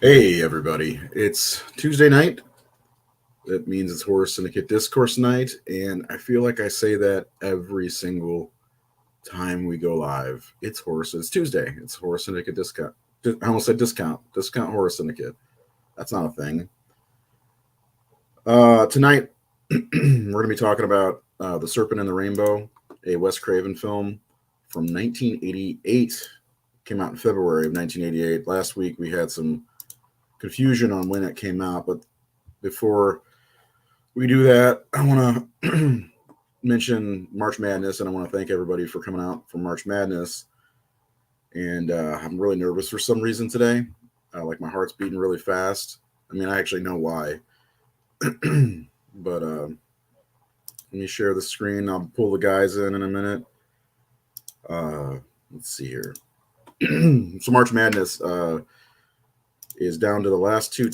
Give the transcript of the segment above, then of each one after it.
Hey, everybody. It's Tuesday night. That means it's Horror Syndicate Discourse night. And I feel like I say that every single time we go live. It's Tuesday. It's Horror Syndicate Discount. I almost said discount. Discount Horror Syndicate. That's not a thing. Tonight, we're going to be talking about The Serpent and the Rainbow, a Wes Craven film from 1988. Came out in February of 1988. Last week, we had some confusion on when it came out, but before we do that, I want to mention March Madness, and I want to thank everybody for coming out for March Madness. And I'm really nervous for some reason today. Like my heart's beating really fast. I mean, I actually know why. But let me share the screen. I'll pull the guys in a minute. Let's see here. So March Madness is down to the last two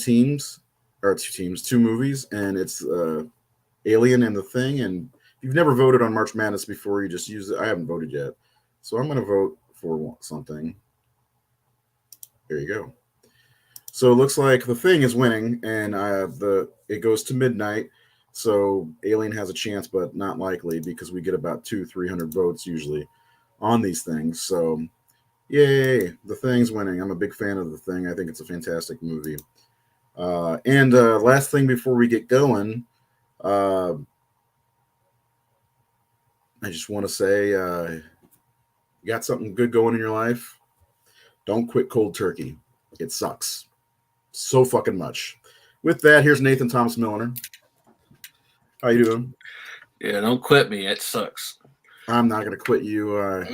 movies, and it's Alien and The Thing. And if you've never voted on March Madness before, you just use it. I haven't voted yet, so I'm going to vote for something. There you go. So it looks like The Thing is winning, and it goes to midnight. So Alien has a chance, but not likely because we get about 200-300 votes usually on these things. So yay, The Thing's winning. I'm a big fan of The Thing. I think it's a fantastic movie. And last thing before we get going, I just want to say, you got something good going in your life? Don't quit cold turkey. It sucks so fucking much. With that, here's Nathan Thomas Milliner. How you doing? Yeah, don't quit me. It sucks. I'm not gonna quit you. I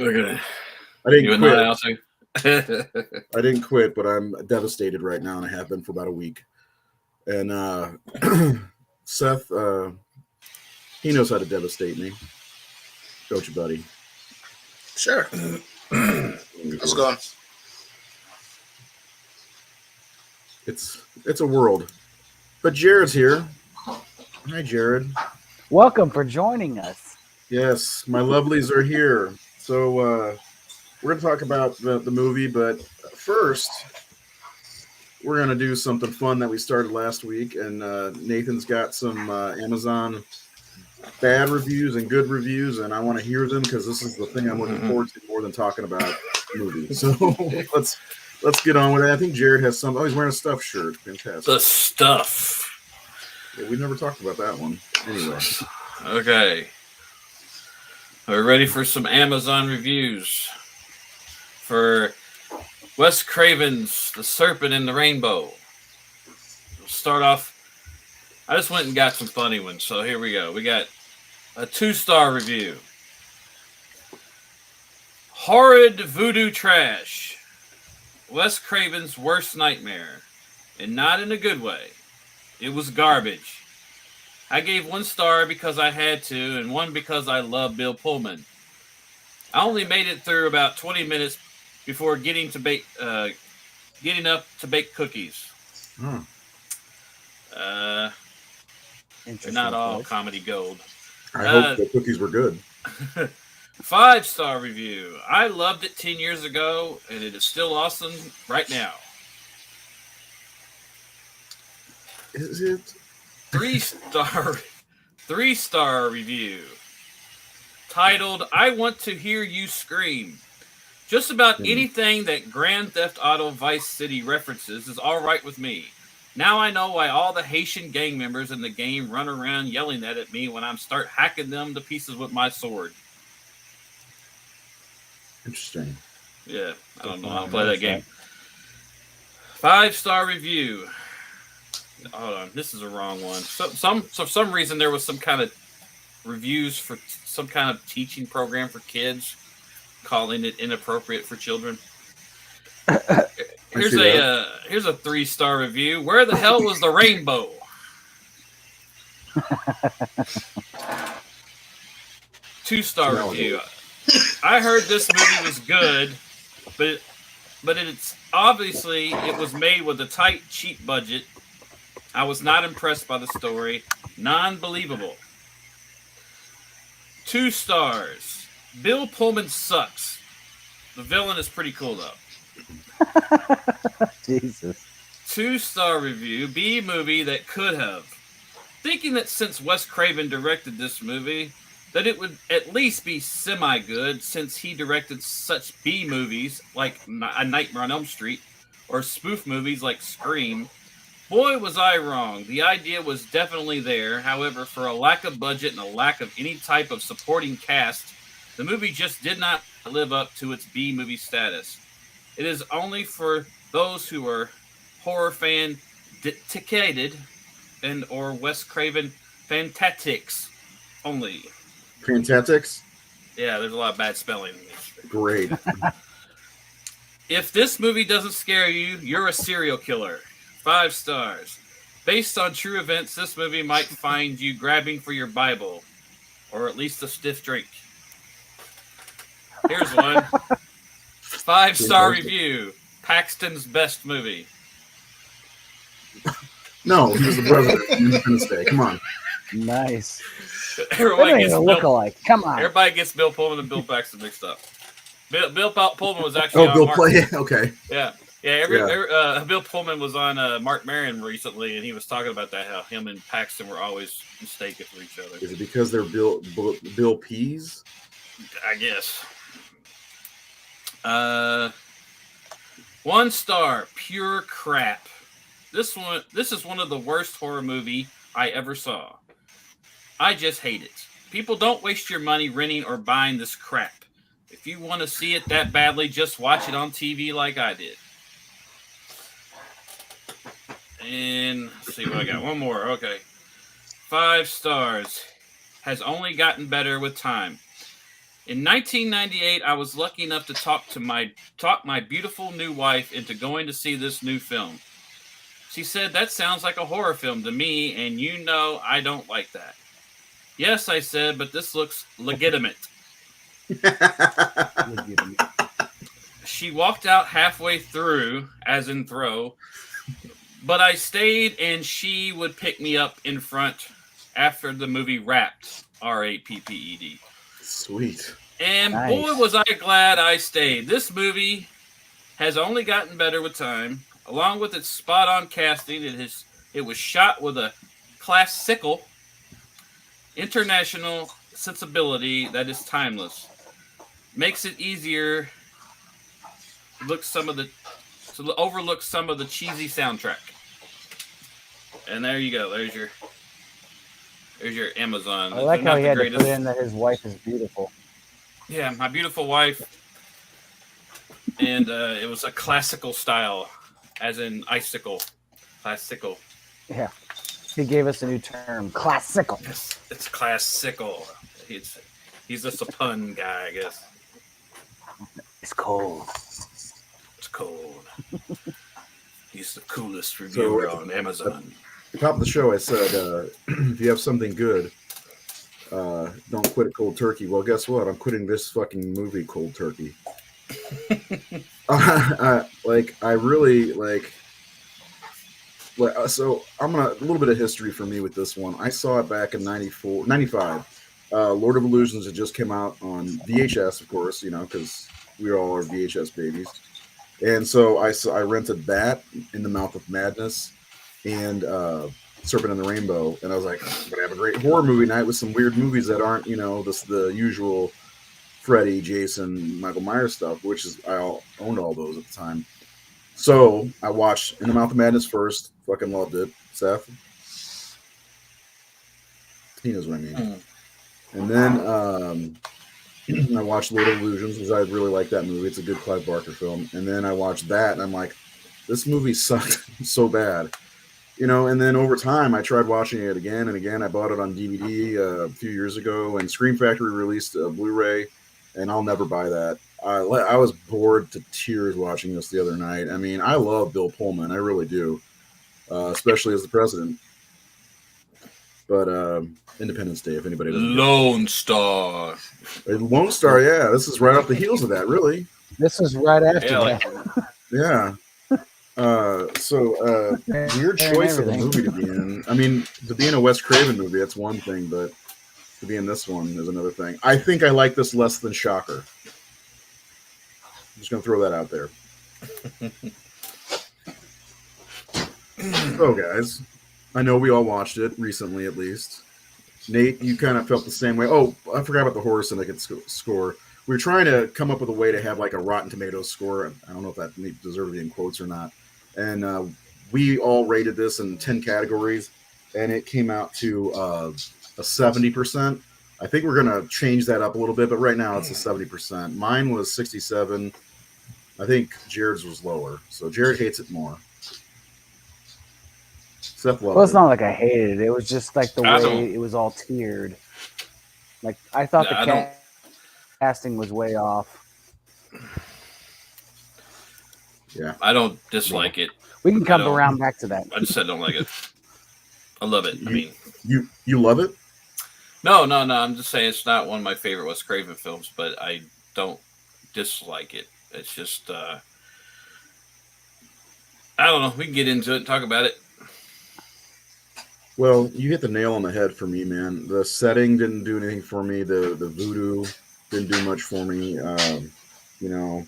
didn't quit. I didn't quit, but I'm devastated right now, and I have been for about a week. And Seth, he knows how to devastate me. Don't you, buddy? Sure. How's it going? It's a world. But Jared's here. Hi, Jared. Welcome for joining us. Yes, my lovelies are here. So we're going to talk about the movie, but first, we're going to do something fun that we started last week. And Nathan's got some Amazon bad reviews and good reviews, and I want to hear them because this is the thing I'm looking forward to more than talking about movies. So let's get on with it. I think Jared has some. Oh, he's wearing a stuff shirt. Fantastic. The stuff. Yeah, we never talked about that one. Anyway. Okay. Are we ready for some Amazon reviews? For Wes Craven's The Serpent and the Rainbow. We'll start off. I just went and got some funny ones, so here we go. We got a 2-star review. Horrid voodoo trash. Wes Craven's worst nightmare. And not in a good way. It was garbage. I gave 1 star because I had to, and 1 because I love Bill Pullman. I only made it through about 20 minutes before getting up to bake cookies. They're not all comedy gold. I hope the cookies were good. 5-star review. I loved it 10 years ago, and it is still awesome right now. Is it? 3-star review. Titled, I Want to Hear You Scream. Just about anything that Grand Theft Auto Vice City references is all right with me. Now I know why all the Haitian gang members in the game run around yelling that at me when I start hacking them to pieces with my sword. Interesting. Yeah, I don't know how to play that game. 5-star review. Hold on, this is a wrong one. For some reason there was some kind of reviews for some kind of teaching program for kids, calling it inappropriate for children. Here's a 3-star review. Where the hell was the rainbow? 2-star review. I heard this movie was good, but it's obviously it was made with a tight, cheap budget. I was not impressed by the story. Non-believable. 2 stars. Bill Pullman sucks. The villain is pretty cool though. Jesus. 2-star review, B movie that could have. Thinking that since Wes Craven directed this movie, that it would at least be semi-good since he directed such B movies like A Nightmare on Elm Street or spoof movies like Scream. Boy, was I wrong. The idea was definitely there. However, for a lack of budget and a lack of any type of supporting cast, the movie just did not live up to its B movie status. It is only for those who are horror fan dedicated and or Wes Craven fanatics only. Fantatics? Yeah, there's a lot of bad spelling in this. Great. If this movie doesn't scare you, you're a serial killer. 5 stars. Based on true events, this movie might find you grabbing for your Bible, or at least a stiff drink. Here's one. 5-star review. Paxton's best movie. No, he was the president of Independence Day. Come on. Nice. Everybody They gets don't even look alike. Come on. Everybody gets Bill Pullman and Bill Paxton mixed up. Bill Pullman was actually Oh, on Bill Mark. Play. Okay. Yeah. Bill Pullman was on Mark Maron recently, and he was talking about that, how him and Paxton were always mistaken for each other. Is it because they're Bill Peas? I guess. 1 star, pure crap. This is one of the worst horror movie I ever saw. I just hate it. People, don't waste your money renting or buying this crap. If you want to see it that badly, just watch it on TV like I did. And let's see what I got. One more. Okay. 5 stars. Has only gotten better with time. In 1998, I was lucky enough to talk my beautiful new wife into going to see this new film. She said, "That sounds like a horror film to me, and you know I don't like that." "Yes," I said, "but this looks legitimate." She walked out halfway through, as in throw, but I stayed and she would pick me up in front after the movie wrapped. RAPPED. Sweet. And Nice. boy, was I glad I stayed. This movie has only gotten better with time. Along with its spot-on casting, it was shot with a classical, international sensibility that is timeless. Makes it easier to overlook some of the cheesy soundtrack. And there you go. There's your Amazon. I like They're how not he the had to greatest. put in that his wife is beautiful. Yeah, my beautiful wife. And it was a classical style, as in icicle. Classical. Yeah. He gave us a new term, classical. It's classical. He's just a pun guy, I guess. It's cold. It's cold. He's the coolest reviewer So, on Amazon. At the top of the show, I said, if you have something good, don't quit it cold turkey. Well, guess what? I'm quitting this fucking movie cold turkey. I really like. So I'm gonna a little bit of history for me with this one. I saw it back in 95. Lord of Illusions had just come out on VHS, of course, because we all are VHS babies. And so I rented that, In the Mouth of Madness, and Serpent and the Rainbow, and I was like, I'm gonna have a great horror movie night with some weird movies that aren't, the usual Freddy, Jason, Michael Myers stuff, which is I owned all those at the time. So I watched In the Mouth of Madness first, fucking loved it. Seth, he knows what I mean. And then I watched Lord of Illusions, because I really like that movie. It's a good Clive Barker film. And then I watched that, and I'm like, this movie sucked so bad. And then over time, I tried watching it again and again. I bought it on DVD a few years ago, and Scream Factory released a Blu-ray, and I'll never buy that. I was bored to tears watching this the other night. I mean, I love Bill Pullman. I really do, especially as the president. But Independence Day, if anybody doesn't get Lone Star. it. Lone Star, yeah. This is right off the heels of that, really. This is right after Yeah, that. Yeah. Weird choice of a movie to be in. I mean, to be in a Wes Craven movie, that's one thing, but to be in this one is another thing. I think I like this less than Shocker. I'm just going to throw that out there. So, guys, I know we all watched it recently, at least. Nate, you kind of felt the same way. Oh, I forgot about the horror syndicate score. We were trying to come up with a way to have like a Rotten Tomatoes score. I don't know if that deserves to be in quotes or not. And we all rated this in 10 categories, and it came out to a 70%. I think we're going to change that up a little bit, but right now it's a 70%. Mine was 67. I think Jared's was lower. So Jared hates it more. Seth loved Well, it's it. not like I hated it. It was just like the I way don't- it was all tiered. Like I thought No, I the don't- casting was way off. Yeah. I don't dislike it. We can come don't- around back to that. I just said I don't like it. I love it. I mean, You love it? no. I'm just saying it's not one of my favorite Wes Craven films, but I don't dislike it. It's just, I don't know. We can get into it and talk about it. Well, you hit the nail on the head for me, man. The setting didn't do anything for me. The voodoo didn't do much for me. You know,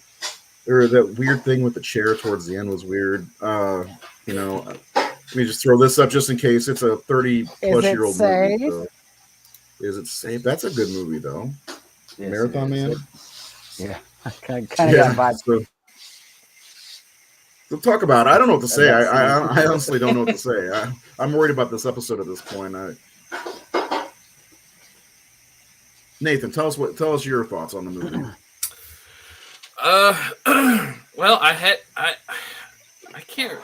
or that weird thing with the chair towards the end was weird. You know, let me just throw this up just in case. It's a 30-plus-year-old movie. safe? So. Is it safe? That's a good movie, though. Yes, Marathon it is. Man? Yeah, I kind of got vibes. So talk about it. I don't know what to say. That's I honestly don't know what to say. I'm worried about this episode at this point. Nathan, tell us your thoughts on the movie. Well, I can't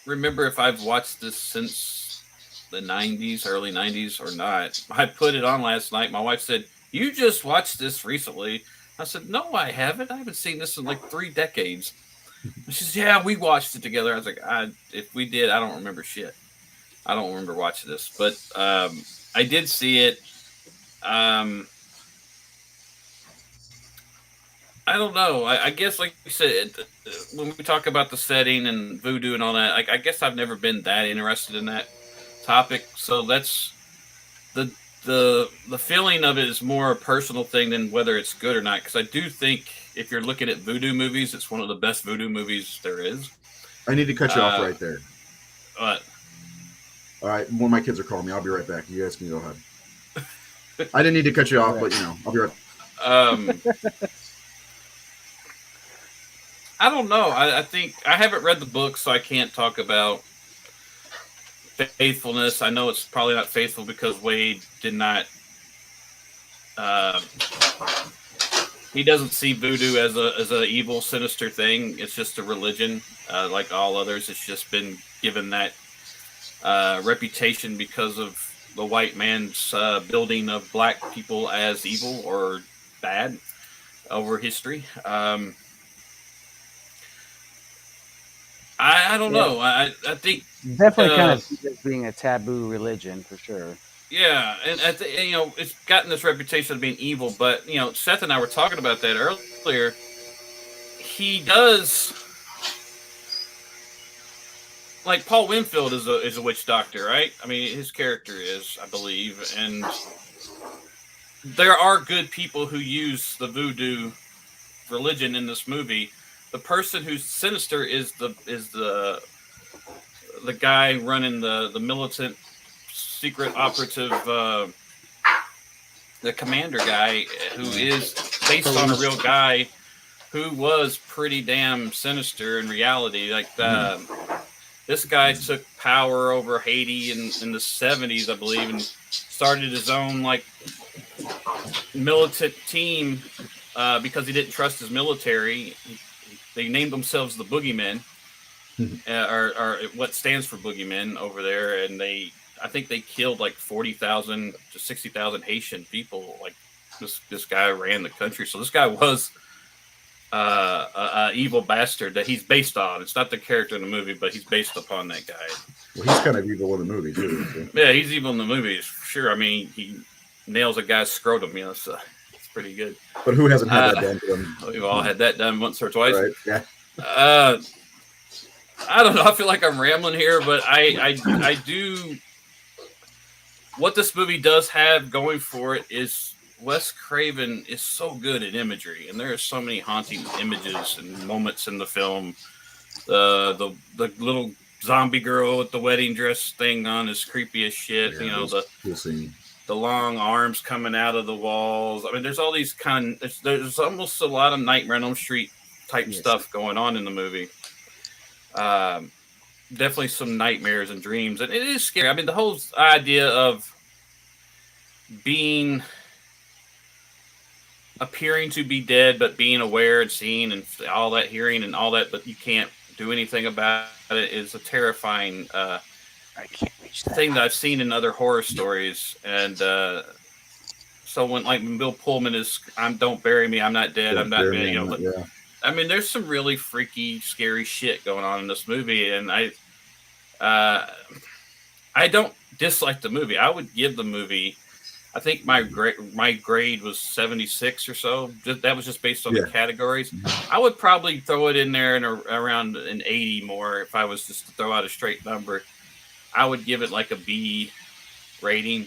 remember if I've watched this since the 90s, early 90s or not. I put it on last night. My wife said, "You just watched this recently." I said, "No, I haven't. I haven't seen this in like 3 decades." And she says, "Yeah, we watched it together." I was like, if we did, I don't remember shit. I don't remember watching this, but I did see it. I don't know. I guess, like you said, when we talk about the setting and voodoo and all that, like I guess I've never been that interested in that topic. So that's the feeling of it is more a personal thing than whether it's good or not. Because I do think if you're looking at voodoo movies, it's one of the best voodoo movies there is. I need to cut you off right there. But All right, one of my kids are calling me. I'll be right back. You guys can go ahead. I didn't need to cut you off, but I'll be right. I don't know. I think I haven't read the book, so I can't talk about faithfulness. I know it's probably not faithful because Wade did not. He doesn't see voodoo as a evil, sinister thing. It's just a religion, like all others. It's just been given that reputation because of the white man's building of black people as evil or bad over history. I don't know. I think Definitely kind of seen it as being a taboo religion for sure. yeah, and it's gotten this reputation of being evil. But Seth and I were talking about that earlier. He does, like Paul Winfield is a witch doctor, right? I mean, his character is, I believe, and there are good people who use the voodoo religion in this movie. The person who's sinister is the guy running the militant secret operative, the commander guy, who is based on a real guy who was pretty damn sinister in reality. Like this guy took power over Haiti in the 70s, I believe, and started his own like militant team because he didn't trust his military. They named themselves the Boogeymen, or what stands for Boogeymen over there, and I think they killed like 40,000 to 60,000 Haitian people. Like this guy ran the country, so this guy was a evil bastard that he's based on. It's not the character in the movie, but he's based upon that guy. Well, he's kind of evil in the movie too. So. Yeah, he's evil in the movies for sure. I mean, he nails a guy's scrotum. So it's pretty good. But who hasn't had that done to them? We've all had that done once or twice. Right? Yeah. I don't know. I feel like I'm rambling here, but I do. What this movie does have going for it is Wes Craven is so good at imagery, and there are so many haunting images and moments in the film. The little zombie girl with the wedding dress thing on is creepy as shit. Yeah, You know, cool scene. The long arms coming out of the walls. I mean, there's all these there's almost a lot of Nightmare on Elm Street type stuff going on in the movie. Definitely some nightmares and dreams, and it is scary. I mean, the whole idea of appearing to be dead, but being aware and seeing and all that, hearing and all that, but you can't do anything about it is a terrifying I can't reach that thing that I've seen in other horror stories. And so when Bill Pullman is, don't bury me, I'm not dead, I'm not dead, you know. Yeah. I mean, there's some really freaky, scary shit going on in this movie, and I don't dislike the movie. I would give the movie, I think my grade was 76 or so. That was just based on the categories. I would probably throw it in there around an 80 more if I was just to throw out a straight number. I would give it like a B rating.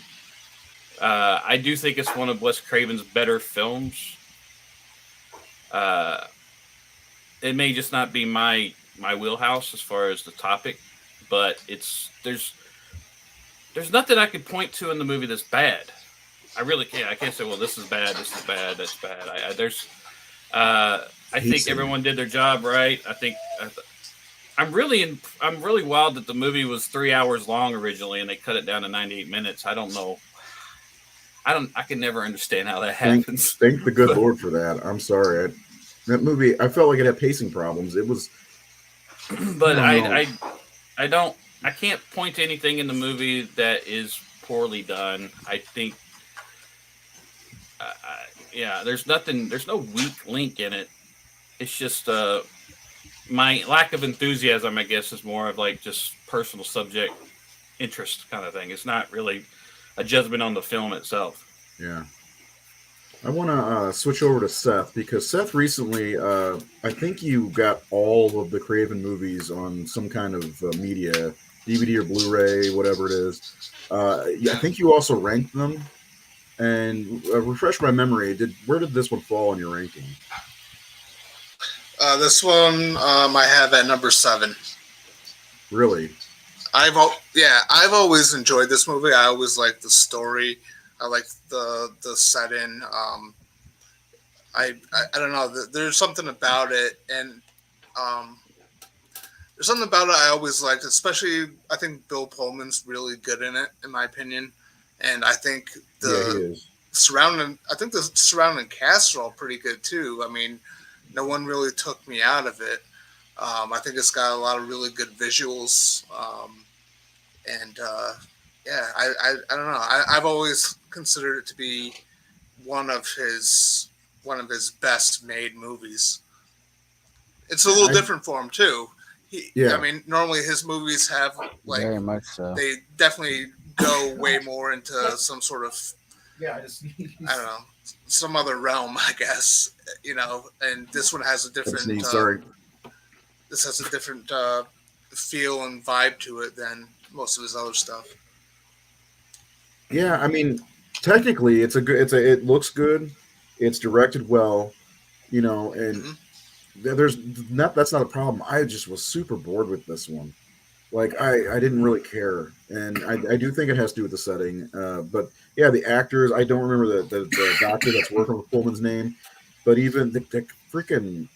I do think it's one of Wes Craven's better films. It may just not be my wheelhouse as far as the topic, but there's nothing I could point to in the movie that's bad. I really can't. I can't say, well, this is bad, this is bad, that's bad. I think everyone did their job right. I think I'm really wild that the movie was 3 hours long originally, and they cut it down to 98 minutes. I don't know. I can never understand how that happens. Thank the good Lord for that. I'm sorry. That movie, I felt like it had pacing problems. It was, but I can't point to anything in the movie that is poorly done. I think, there's no weak link in it. It's just my lack of enthusiasm, I guess, is more of like just personal subject interest kind of thing. It's not really a judgment on the film itself. Yeah. I want to switch over to Seth, because Seth recently, I think you got all of the Craven movies on some kind of media, DVD or Blu-ray, whatever it is. I think you also ranked them. And refresh my memory, where did this one fall in your ranking? This one I have at number 7. Really? I've always enjoyed this movie. I always liked the story. I like the setting. I don't know. There's something about it, and there's something about it I always liked. Especially, I think Bill Pullman's really good in it, in my opinion. And I think the surrounding cast are all pretty good too. I mean, no one really took me out of it. I think it's got a lot of really good visuals. I don't know. I've always considered it to be one of his best made movies. It's a little different for him too. I mean, normally his movies have very much so. They definitely go way more into some sort of I don't know, some other realm, I guess. You know, and this one has a different. This has a different feel and vibe to it than most of his other stuff. Yeah, I mean, technically, it looks good. It's directed well, you know, and that's not a problem. I just was super bored with this one. Like, I didn't really care, and I do think it has to do with the setting. But yeah, the actors, I don't remember the doctor that's working with Pullman's name, but even the freaking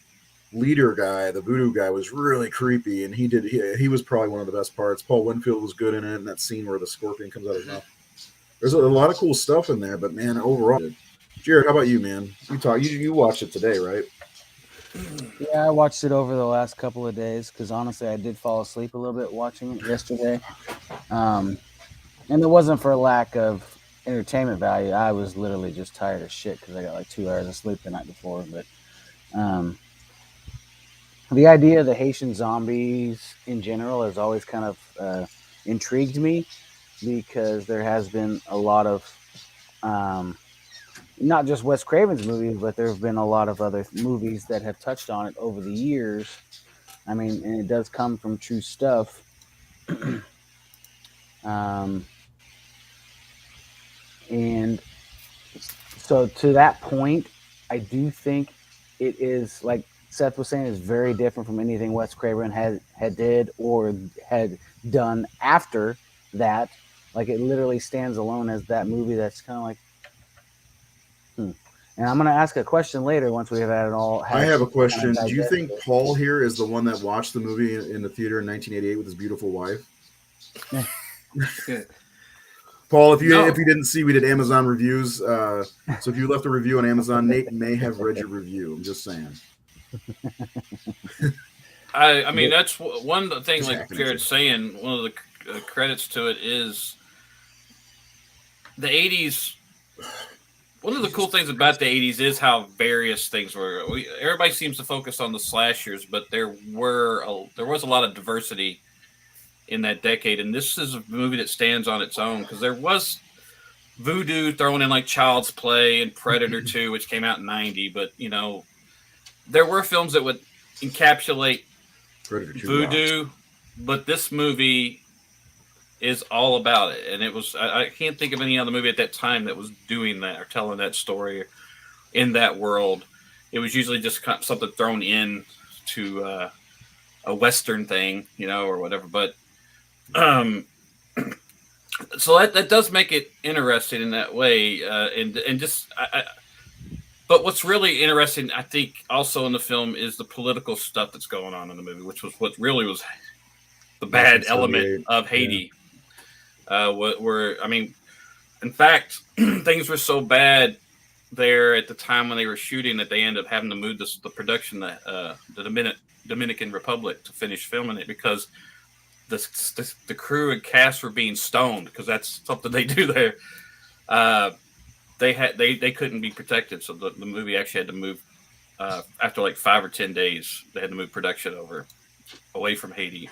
leader guy, the voodoo guy, was really creepy, and he was probably one of the best parts. Paul Winfield was good in it, and that scene where the scorpion comes out of his mouth. There's a lot of cool stuff in there, but man, overall, Jared, how about you, man? You watched it today, right? Yeah, I watched it over the last couple of days because honestly, I did fall asleep a little bit watching it yesterday, and it wasn't for lack of entertainment value. I was literally just tired as shit because I got like 2 hours of sleep the night before. But the idea of the Haitian zombies in general has always kind of intrigued me, because there has been a lot of not just Wes Craven's movies, but there have been a lot of other movies that have touched on it over the years. I mean, and it does come from true stuff. And so to that point, I do think it is like Seth was saying is very different from anything Wes Craven had did or had done after that. Like it literally stands alone as that movie. That's kind of like, And I'm gonna ask a question later once we have had it all. I have a question. Do you think Paul here is the one that watched the movie in the theater in 1988 with his beautiful wife? Paul, if you didn't see, we did Amazon reviews. So if you left a review on Amazon, Nate may have read your review. I'm just saying. I mean, that's one of the things, like Jared's saying, one of the credits to it is the 80s. One of the cool things about the 80s is how various things were. Everybody seems to focus on the slashers, but there was a lot of diversity in that decade, and this is a movie that stands on its own because there was voodoo thrown in like Child's Play and Predator 2, which came out in 90, but there were films that would encapsulate voodoo, but this movie is all about it, and it was I can't think of any other movie at that time that was doing that or telling that story in that world. It was usually just kind of something thrown in to a Western thing, or whatever, but so that does make it interesting in that way, but what's really interesting, I think, also in the film is the political stuff that's going on in the movie, which was what really was the bad element of Haiti. In fact, things were so bad there at the time when they were shooting that they ended up having to move the production to the Dominican Republic to finish filming it because the crew and cast were being stoned because that's something they do there. They couldn't be protected, so the movie actually had to move after like 5 or 10 days. They had to move production away from Haiti.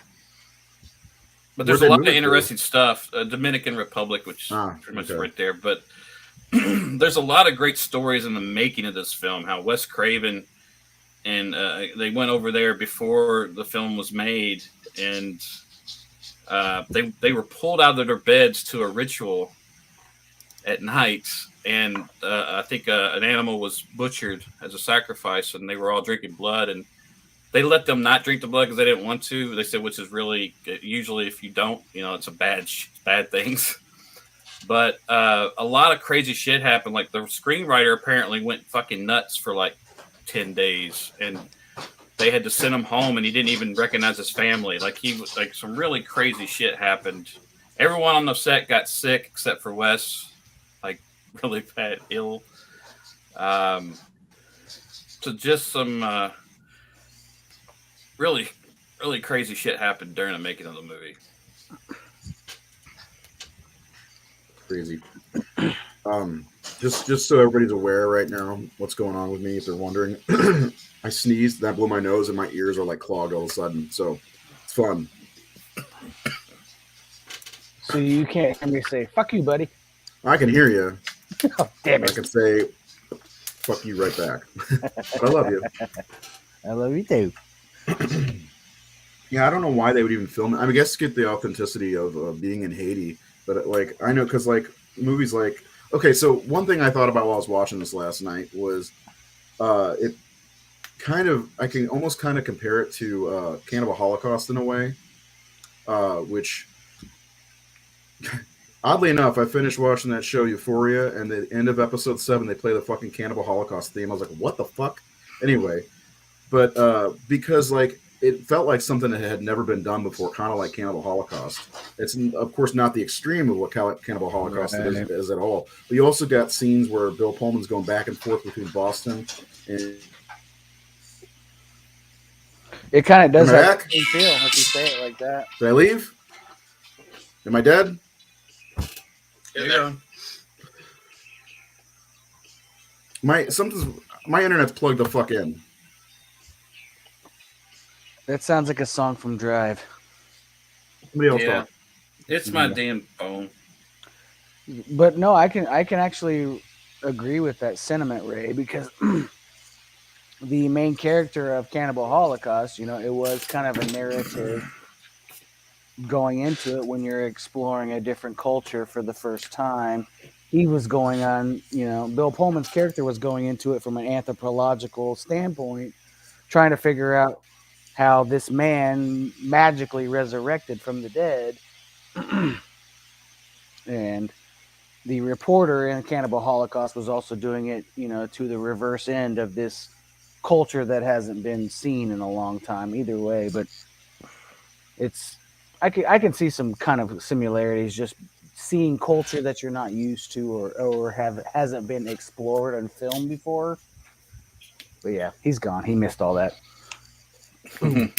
But there's a lot of interesting stuff. Dominican Republic, which is pretty much right there. But there's a lot of great stories in the making of this film. How Wes Craven and they went over there before the film was made, and they were pulled out of their beds to a ritual at night, and I think an animal was butchered as a sacrifice, and they were all drinking blood, and they let them not drink the blood because they didn't want to. They said, which is really usually if you don't, it's a bad things. But a lot of crazy shit happened. Like the screenwriter apparently went fucking nuts for like 10 days, and they had to send him home, and he didn't even recognize his family. Like he was like some really crazy shit happened. Everyone on the set got sick except for Wes, like really bad, ill. So just some really, really crazy shit happened during the making of the movie. Crazy. Just so everybody's aware right now what's going on with me, if they're wondering. I sneezed, that blew my nose, and my ears are like clogged all of a sudden. So it's fun. So you can't hear me say "fuck you, buddy." I can hear you. Oh, damn it! I can say "fuck you" right back. But I love you. I love you too. Yeah, I don't know why they would even film it. I guess to get the authenticity of being in Haiti. But like, I know because like movies like, okay, so one thing I thought about while I was watching this last night was it kind of, I can almost kind of compare it to Cannibal Holocaust in a way, which oddly enough, I finished watching that show Euphoria, and the end of episode 7, they play the fucking Cannibal Holocaust theme. I was like, what the fuck? Anyway, but because like, it felt like something that had never been done before, kind of like Cannibal Holocaust. It's, of course, not the extreme of what Cannibal Holocaust is at all. But you also got scenes where Bill Pullman's going back and forth between Boston and... It kind of does that feel if you say it like that. Did I leave? Am I dead? Yeah. My internet's plugged the fuck in. That sounds like a song from Drive. Somebody else talk. It's my damn phone. But no, I can actually agree with that sentiment, Ray, because the main character of Cannibal Holocaust, it was kind of a narrative going into it when you're exploring a different culture for the first time. He was going on, Bill Pullman's character was going into it from an anthropological standpoint, trying to figure out how this man magically resurrected from the dead. And the reporter in Cannibal Holocaust was also doing it, to the reverse end of this culture that hasn't been seen in a long time. Either way, but I can see some kind of similarities, just seeing culture that you're not used to or hasn't been explored on film before. But yeah, he's gone. He missed all that. Well,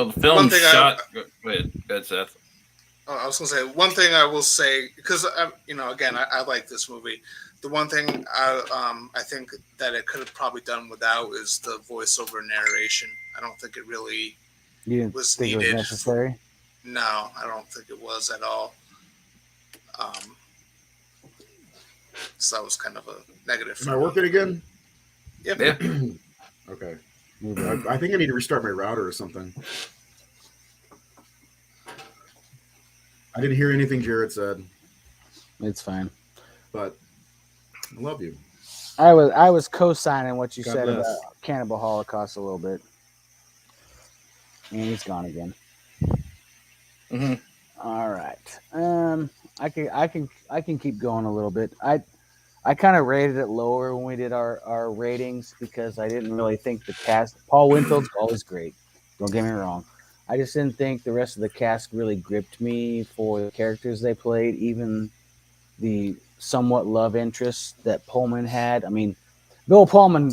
the film shot. Go ahead, Seth. I was going to say one thing I will say, because again, I like this movie. The one thing I think that it could have probably done without is the voiceover narration. I don't think it really was needed. It was necessary? No, I don't think it was at all. So that was kind of a negative. Am I working again? Yep. Yeah. Okay. I think I need to restart my router or something. I didn't hear anything Jared said. It's fine. But I love you. I was co-signing what you said bless. about Cannibal Holocaust a little bit. And he's gone again. Mm-hmm. All right. I can keep going a little bit. I kind of rated it lower when we did our ratings because I didn't really think the cast. Paul Winfield's always great. Don't get me wrong. I just didn't think the rest of the cast really gripped me for the characters they played, even the somewhat love interest that Pullman had. I mean, Bill Pullman,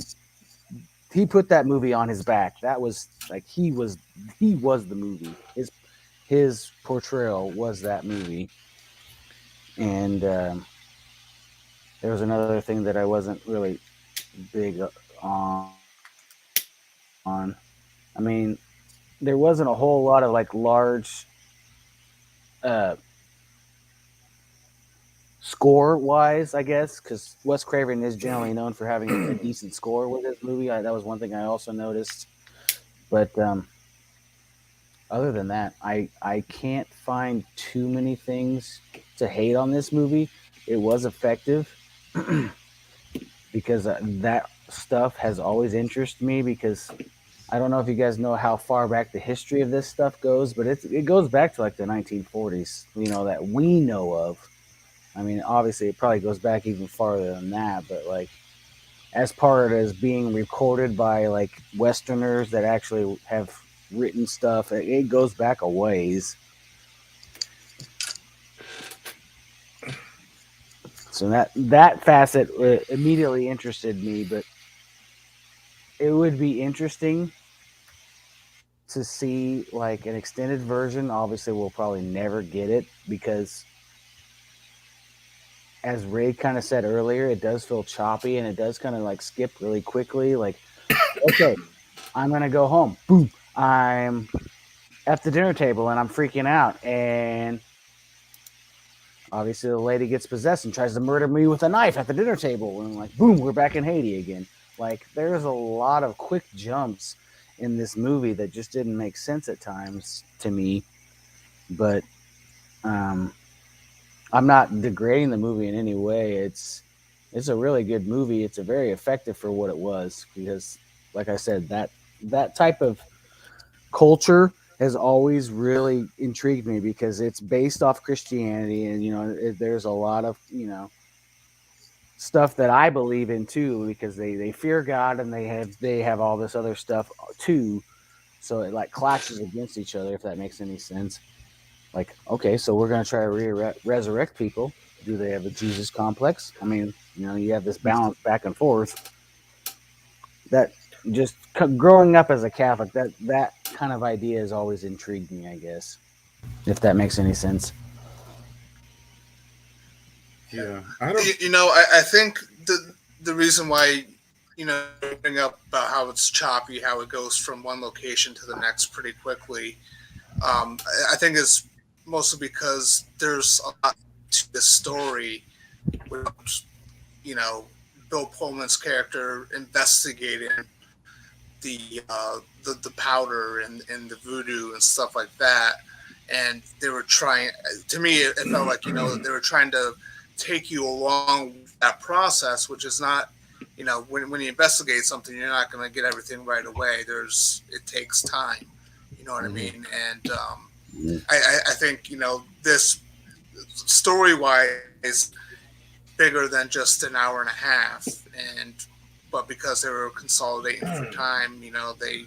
he put that movie on his back. That was like he was the movie. His portrayal was that movie. And there was another thing that I wasn't really big on. I mean, there wasn't a whole lot of like large score wise, I guess, because Wes Craven is generally known for having a decent score with his movie. That was one thing I also noticed. But other than that, I can't find too many things to hate on this movie. It was effective because that stuff has always interested me because I don't know if you guys know how far back the history of this stuff goes, but it goes back to like the 1940s, that we know of. I mean, obviously, it probably goes back even farther than that, but like as part as being recorded by like Westerners that actually have written stuff, it goes back a ways. So that facet immediately interested me, but it would be interesting to see like an extended version. Obviously, we'll probably never get it because, as Ray kind of said earlier, it does feel choppy and it does kind of like skip really quickly. Like, okay, I'm going to go home. Boom. I'm at the dinner table and I'm freaking out. And obviously the lady gets possessed and tries to murder me with a knife at the dinner table. And like, boom, we're back in Haiti again. Like, there's a lot of quick jumps in this movie that just didn't make sense at times to me. But I'm not degrading the movie in any way. It's a really good movie. It's a very effective for what it was because, like I said, that type of culture has always really intrigued me because it's based off Christianity, and there's a lot of stuff that I believe in too because they fear God and they have all this other stuff too, so it like clashes against each other, if that makes any sense. Like, okay, so we're gonna try to resurrect people. Do they have a Jesus complex? I mean, you have this balance back and forth. That just growing up as a Catholic, that kind of idea has always intrigued me, I guess, if that makes any sense. Yeah, I think the reason why bring up about how it's choppy, how it goes from one location to the next pretty quickly. I think is mostly because there's a lot to the story, with Bill Pullman's character investigating the powder and the voodoo and stuff like that, and they were trying. To me, it felt like they were trying to take you along that process, which is not you know, when you investigate something, you're not going to get everything right away. It takes time. You know what I mean? And I think, you know, this story-wise, bigger than just an hour and a half, but because they were consolidating for time, you know, they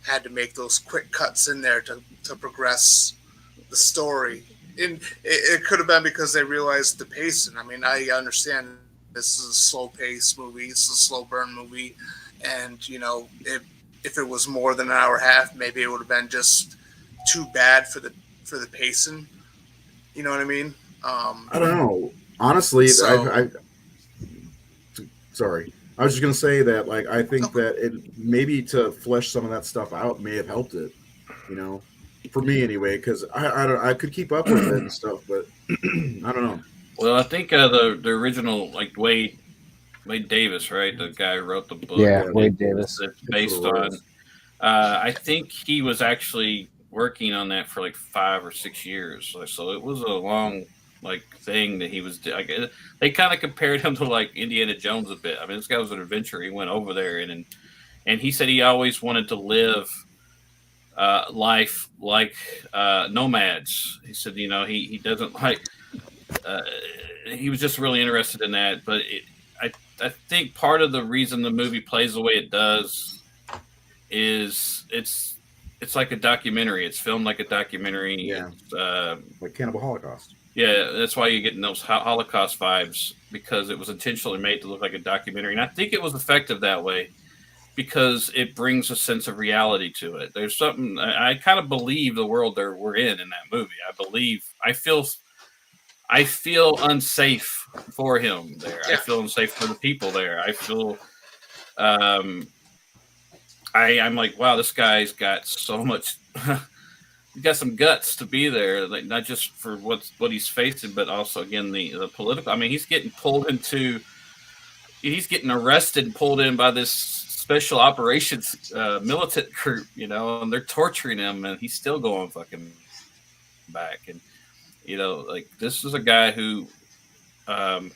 had to make those quick cuts in there to progress the story. And it could have been because they realized the pacing. I mean, I understand this is a slow-paced movie, it's a slow-burn movie, and you know, if it was more than an hour and a half, maybe it would have been just too bad for the pacing. You know what I mean? I don't know. Honestly, So- sorry. I was just gonna say that, like, I think that it maybe to flesh some of that stuff out may have helped it. You know, for me anyway, because I could keep up with it and stuff, but I don't know. Well, I think the original, like Wade Davis, right? The guy who wrote the book. Yeah, Wade Davis. It's based on. I think he was actually working on that for like 5 or 6 years. So it was a long thing that he was. They kind of compared him to like Indiana Jones a bit. I mean, this guy was an adventurer. He went over there and he said he always wanted to live life like nomads. He said, you know, he doesn't like. He was just really interested in that, but I think part of the reason the movie plays the way it does is it's like a documentary. It's filmed like a documentary. Yeah. Like Cannibal Holocaust. Yeah, that's why you're getting those Holocaust vibes, because it was intentionally made to look like a documentary. And I think it was effective that way because it brings a sense of reality to it. There's something, I kind of believe the world we're in that movie. I feel unsafe for him there. Yeah. I feel unsafe for the people there. I feel, I'm like, wow, this guy's got so much, he's got some guts to be there, like not just for what he's facing, but also again the political. I mean, he's getting arrested and pulled in by this special operations militant group, you know, and they're torturing him, and he's still going fucking back. And you know, like this is a guy who, and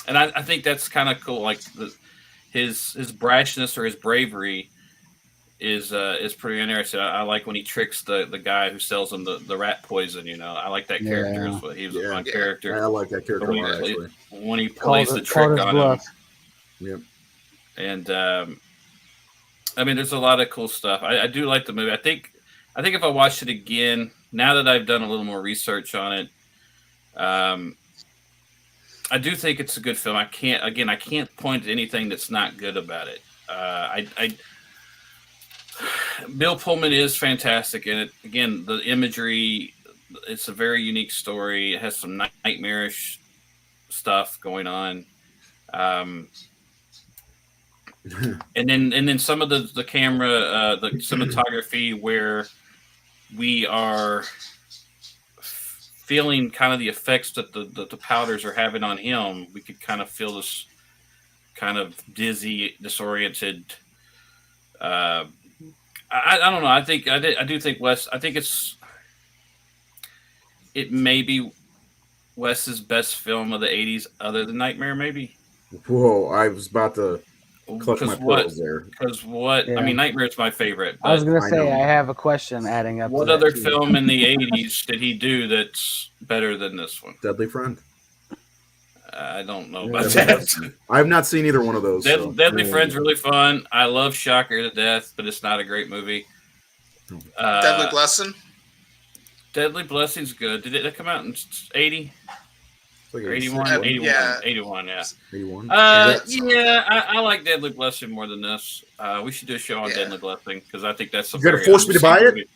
I think that's kind of cool. Like his brashness or his bravery is pretty interesting. I like when he tricks the guy who sells him the rat poison. You know, I like that character. Yeah. He was a fun character. I like that character when he plays the trick on him. Yep. And I mean, there's a lot of cool stuff. I do like the movie. I think if I watched it again, now that I've done a little more research on it, I do think it's a good film. I can't point to anything that's not good about it. Bill Pullman is fantastic in it. Again, the imagery, it's a very unique story. It has some nightmarish stuff going on. And then some of the camera, the cinematography where we are feeling kind of the effects that the powders are having on him. We could kind of feel this kind of dizzy, disoriented. I don't know. I do think Wes. I think it may be Wes's best film of the '80s, other than Nightmare, maybe. Whoa! I was about to clutch my pearls there. Because I mean, Nightmare's my favorite. I was going to say, I have a question adding up. What other film in the '80s did he do that's better than this one? Deadly Friend. I don't know about that. I've not seen either one of those. Deadly Friend's really fun. I love Shocker to death, but it's not a great movie. Deadly Blessing? Deadly Blessing's good. Did it come out in 80? Like 81? 81, yeah. 81, yeah. 81? Yeah, I like Deadly Blessing more than this. We should do a show on Deadly Blessing, because I think that's You're going to force me to buy it?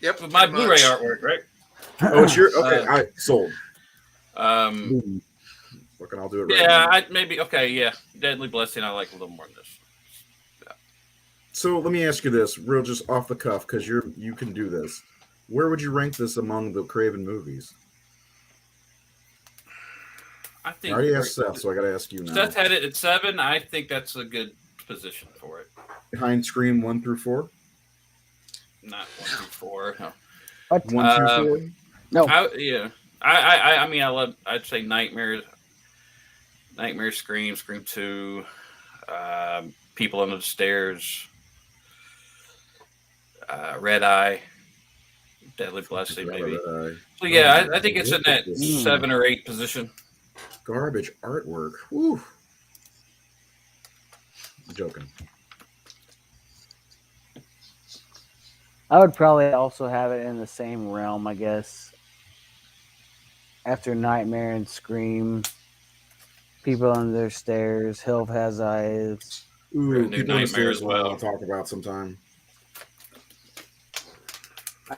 Yep. With my Blu-ray artwork, right? Oh, it's your okay. I sold. Fucking, I'll do it. Right yeah, maybe. Okay, yeah. Deadly Blessing, I like a little more than this. Yeah. So let me ask you this, real just off the cuff, because you can do this. Where would you rank this among the Craven movies? I think I already asked Seth, so I got to ask you now. Seth had it at 7. I think that's a good position for it. Behind Scream 1 through 4. Not 1 through 4. No. 1 through 4. No. I mean, I'd say Nightmare. Nightmare, Scream, Scream 2, People Under the Stairs, Red Eye, Deadly Blessing, maybe. So yeah, I think it's in that 7 or 8 position. Garbage artwork. Whew. I'm joking. I would probably also have it in the same realm, I guess. After Nightmare and Scream, People Under Their Stairs, Hill Has Eyes. Ooh, People Under Stairs as well. I'll talk about sometime.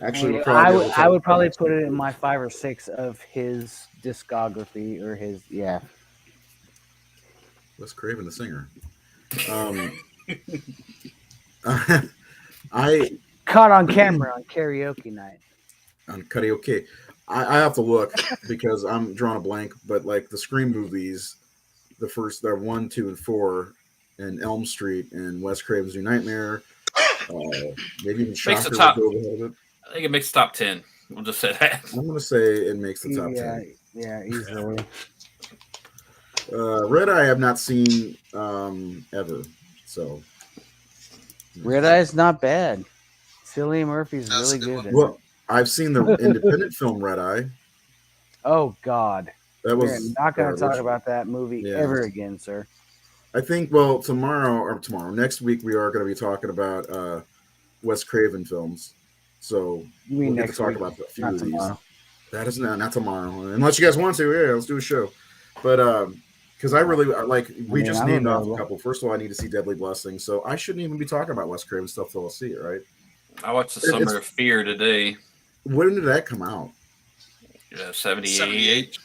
Actually, I would probably put it in my 5 or 6 of his discography or his Wes Craven, the singer. I caught on camera on karaoke night. On karaoke, I have to look because I'm drawing a blank. But like the Scream movies, the 1, 2, and 4, and Elm Street, and Wes Craven's New Nightmare, maybe even Shocker would go ahead of it. I think it makes top 10. We'll just say that. I'm going to say it makes the top 10. Yeah, easily. Red Eye I've not seen ever. So Red Eye is not bad. Cillian Murphy's really good. Well, I've seen the independent film Red Eye. Oh God, we're not going to talk about that movie ever again, sir. I think next week we are going to be talking about Wes Craven films. So you mean we'll next talk week? about a few not of these. Tomorrow. That is not tomorrow, unless you guys want to. Yeah, let's do a show. But because I really like, we just named off a couple. First of all, I need to see Deadly Blessing, so I shouldn't even be talking about Wes Craven stuff till I'll see it, right? I watched The Summer of Fear today. When did that come out? 78.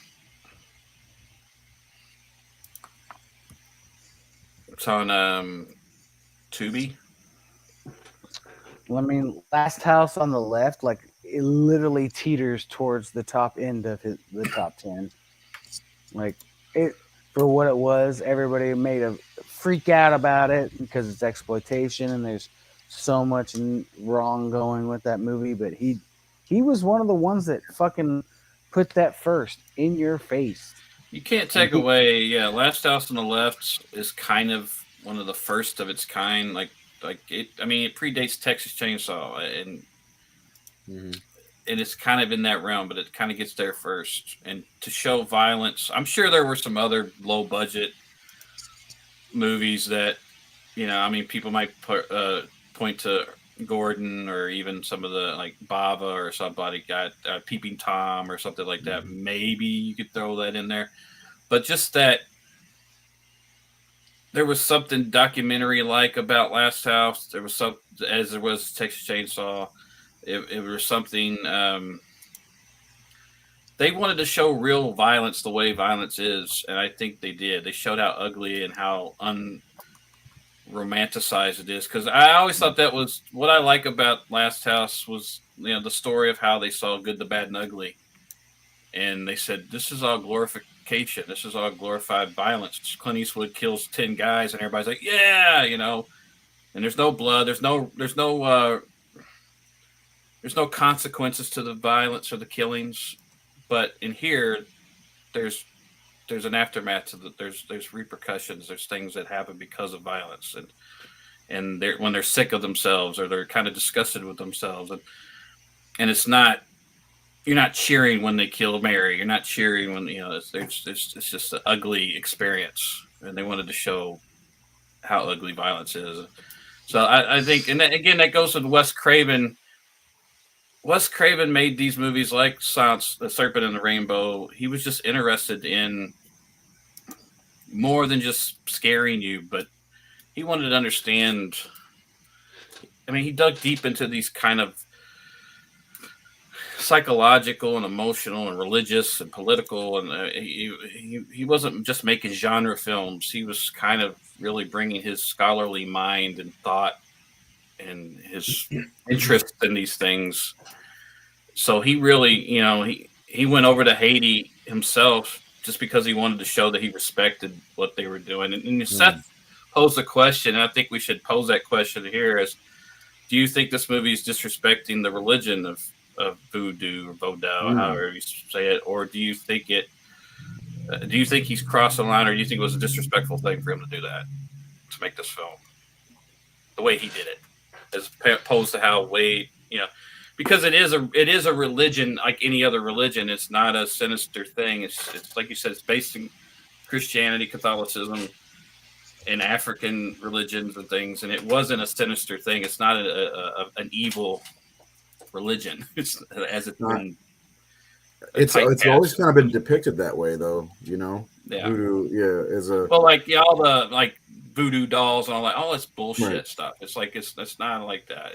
It's on Tubi. Well, I mean, Last House on the Left, like it literally teeters towards the top end of the top 10. Like it for what it was, everybody made a freak out about it because it's exploitation and there's so much wrong going with that movie. But he was one of the ones that fucking put that first in your face. You can't take away, Last House on the Left is kind of one of the first of its kind. Like it. I mean, it predates Texas Chainsaw, and it's kind of in that realm, but it kind of gets there first. And to show violence, I'm sure there were some other low budget movies that, people might point to Gordon or even some of the like Bava or somebody got Peeping Tom or something like that. Maybe you could throw that in there, but just that there was something documentary like about Last House. There was some, as there was Texas Chainsaw. It was something they wanted to show real violence the way violence is, and I think they did. They showed how ugly and how romanticized it is, because I always thought that was what I like about Last House was the story of how they saw good, the bad, and ugly, and they said this is all glorification, this is all glorified violence. Clint Eastwood kills 10 guys and everybody's like, yeah, and there's no blood, there's no consequences to the violence or the killings, but in here there's an aftermath to there's repercussions, there's things that happen because of violence, and they're when they're sick of themselves or they're kind of disgusted with themselves, and it's not, you're not cheering when they kill Mary, you're not cheering when it's just an ugly experience, and they wanted to show how ugly violence is. So I think, and again that goes with Wes Craven. Wes Craven made these movies like Silence, The Serpent and the Rainbow. He was just interested in more than just scaring you, but he wanted to understand. I mean, he dug deep into these kind of psychological and emotional and religious and political, and he wasn't just making genre films. He was kind of really bringing his scholarly mind and thought and his interest in these things. So he really, he went over to Haiti himself just because he wanted to show that he respected what they were doing. And Seth posed a question, and I think we should pose that question here: is, do you think this movie is disrespecting the religion of voodoo or Vodou, however you say it, or do you think it Do you think he's crossed the line, or do you think it was a disrespectful thing for him to do that, to make this film the way he did it, as opposed to how Wade, because it is a religion like any other religion. It's not a sinister thing. It's like you said, it's based in Christianity, Catholicism, and African religions and things, and it wasn't a sinister thing. It's not an evil religion. It's been. It's always kind of been depicted that way, though. Yeah. Voodoo, is a all the voodoo dolls and all this bullshit stuff. It's it's not like that.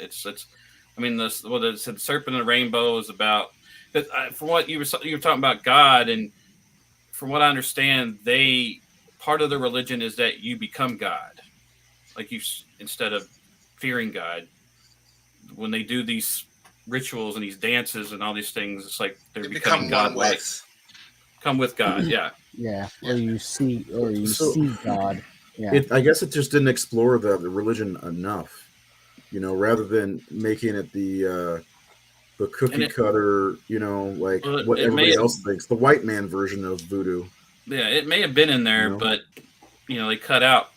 I mean, what it said, Serpent and the Rainbow is about. From what you were talking about God, and from what I understand, part of the religion is that you become God, instead of fearing God. When they do these rituals and these dances and all these things, it's like they're becoming God-like. Come with God, yeah. Yeah, or you see God. Yeah. I guess it just didn't explore the religion enough, rather than making it the cookie cutter, what everybody else thinks, the white man version of voodoo. Yeah, it may have been in there, but they cut out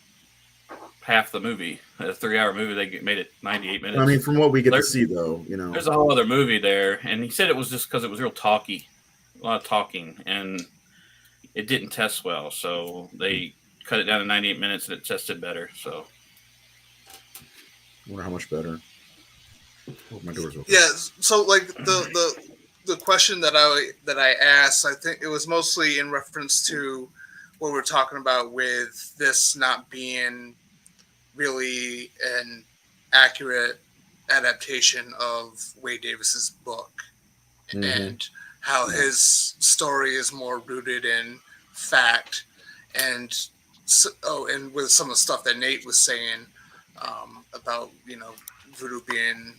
half the movie. A 3-hour movie, they made it 98 minutes. I mean, from what we get to see, though, there's a whole other movie there, and he said it was just because it was real talky, a lot of talking, and it didn't test well, so they cut it down to 98 minutes, and it tested better. So, I wonder how much better. Oh, my door's open. Yeah, so the question that I asked, I think it was mostly in reference to what we're talking about with this not being really an accurate adaptation of Wade Davis's book, and how his story is more rooted in fact, and with some of the stuff that Nate was saying about voodoo being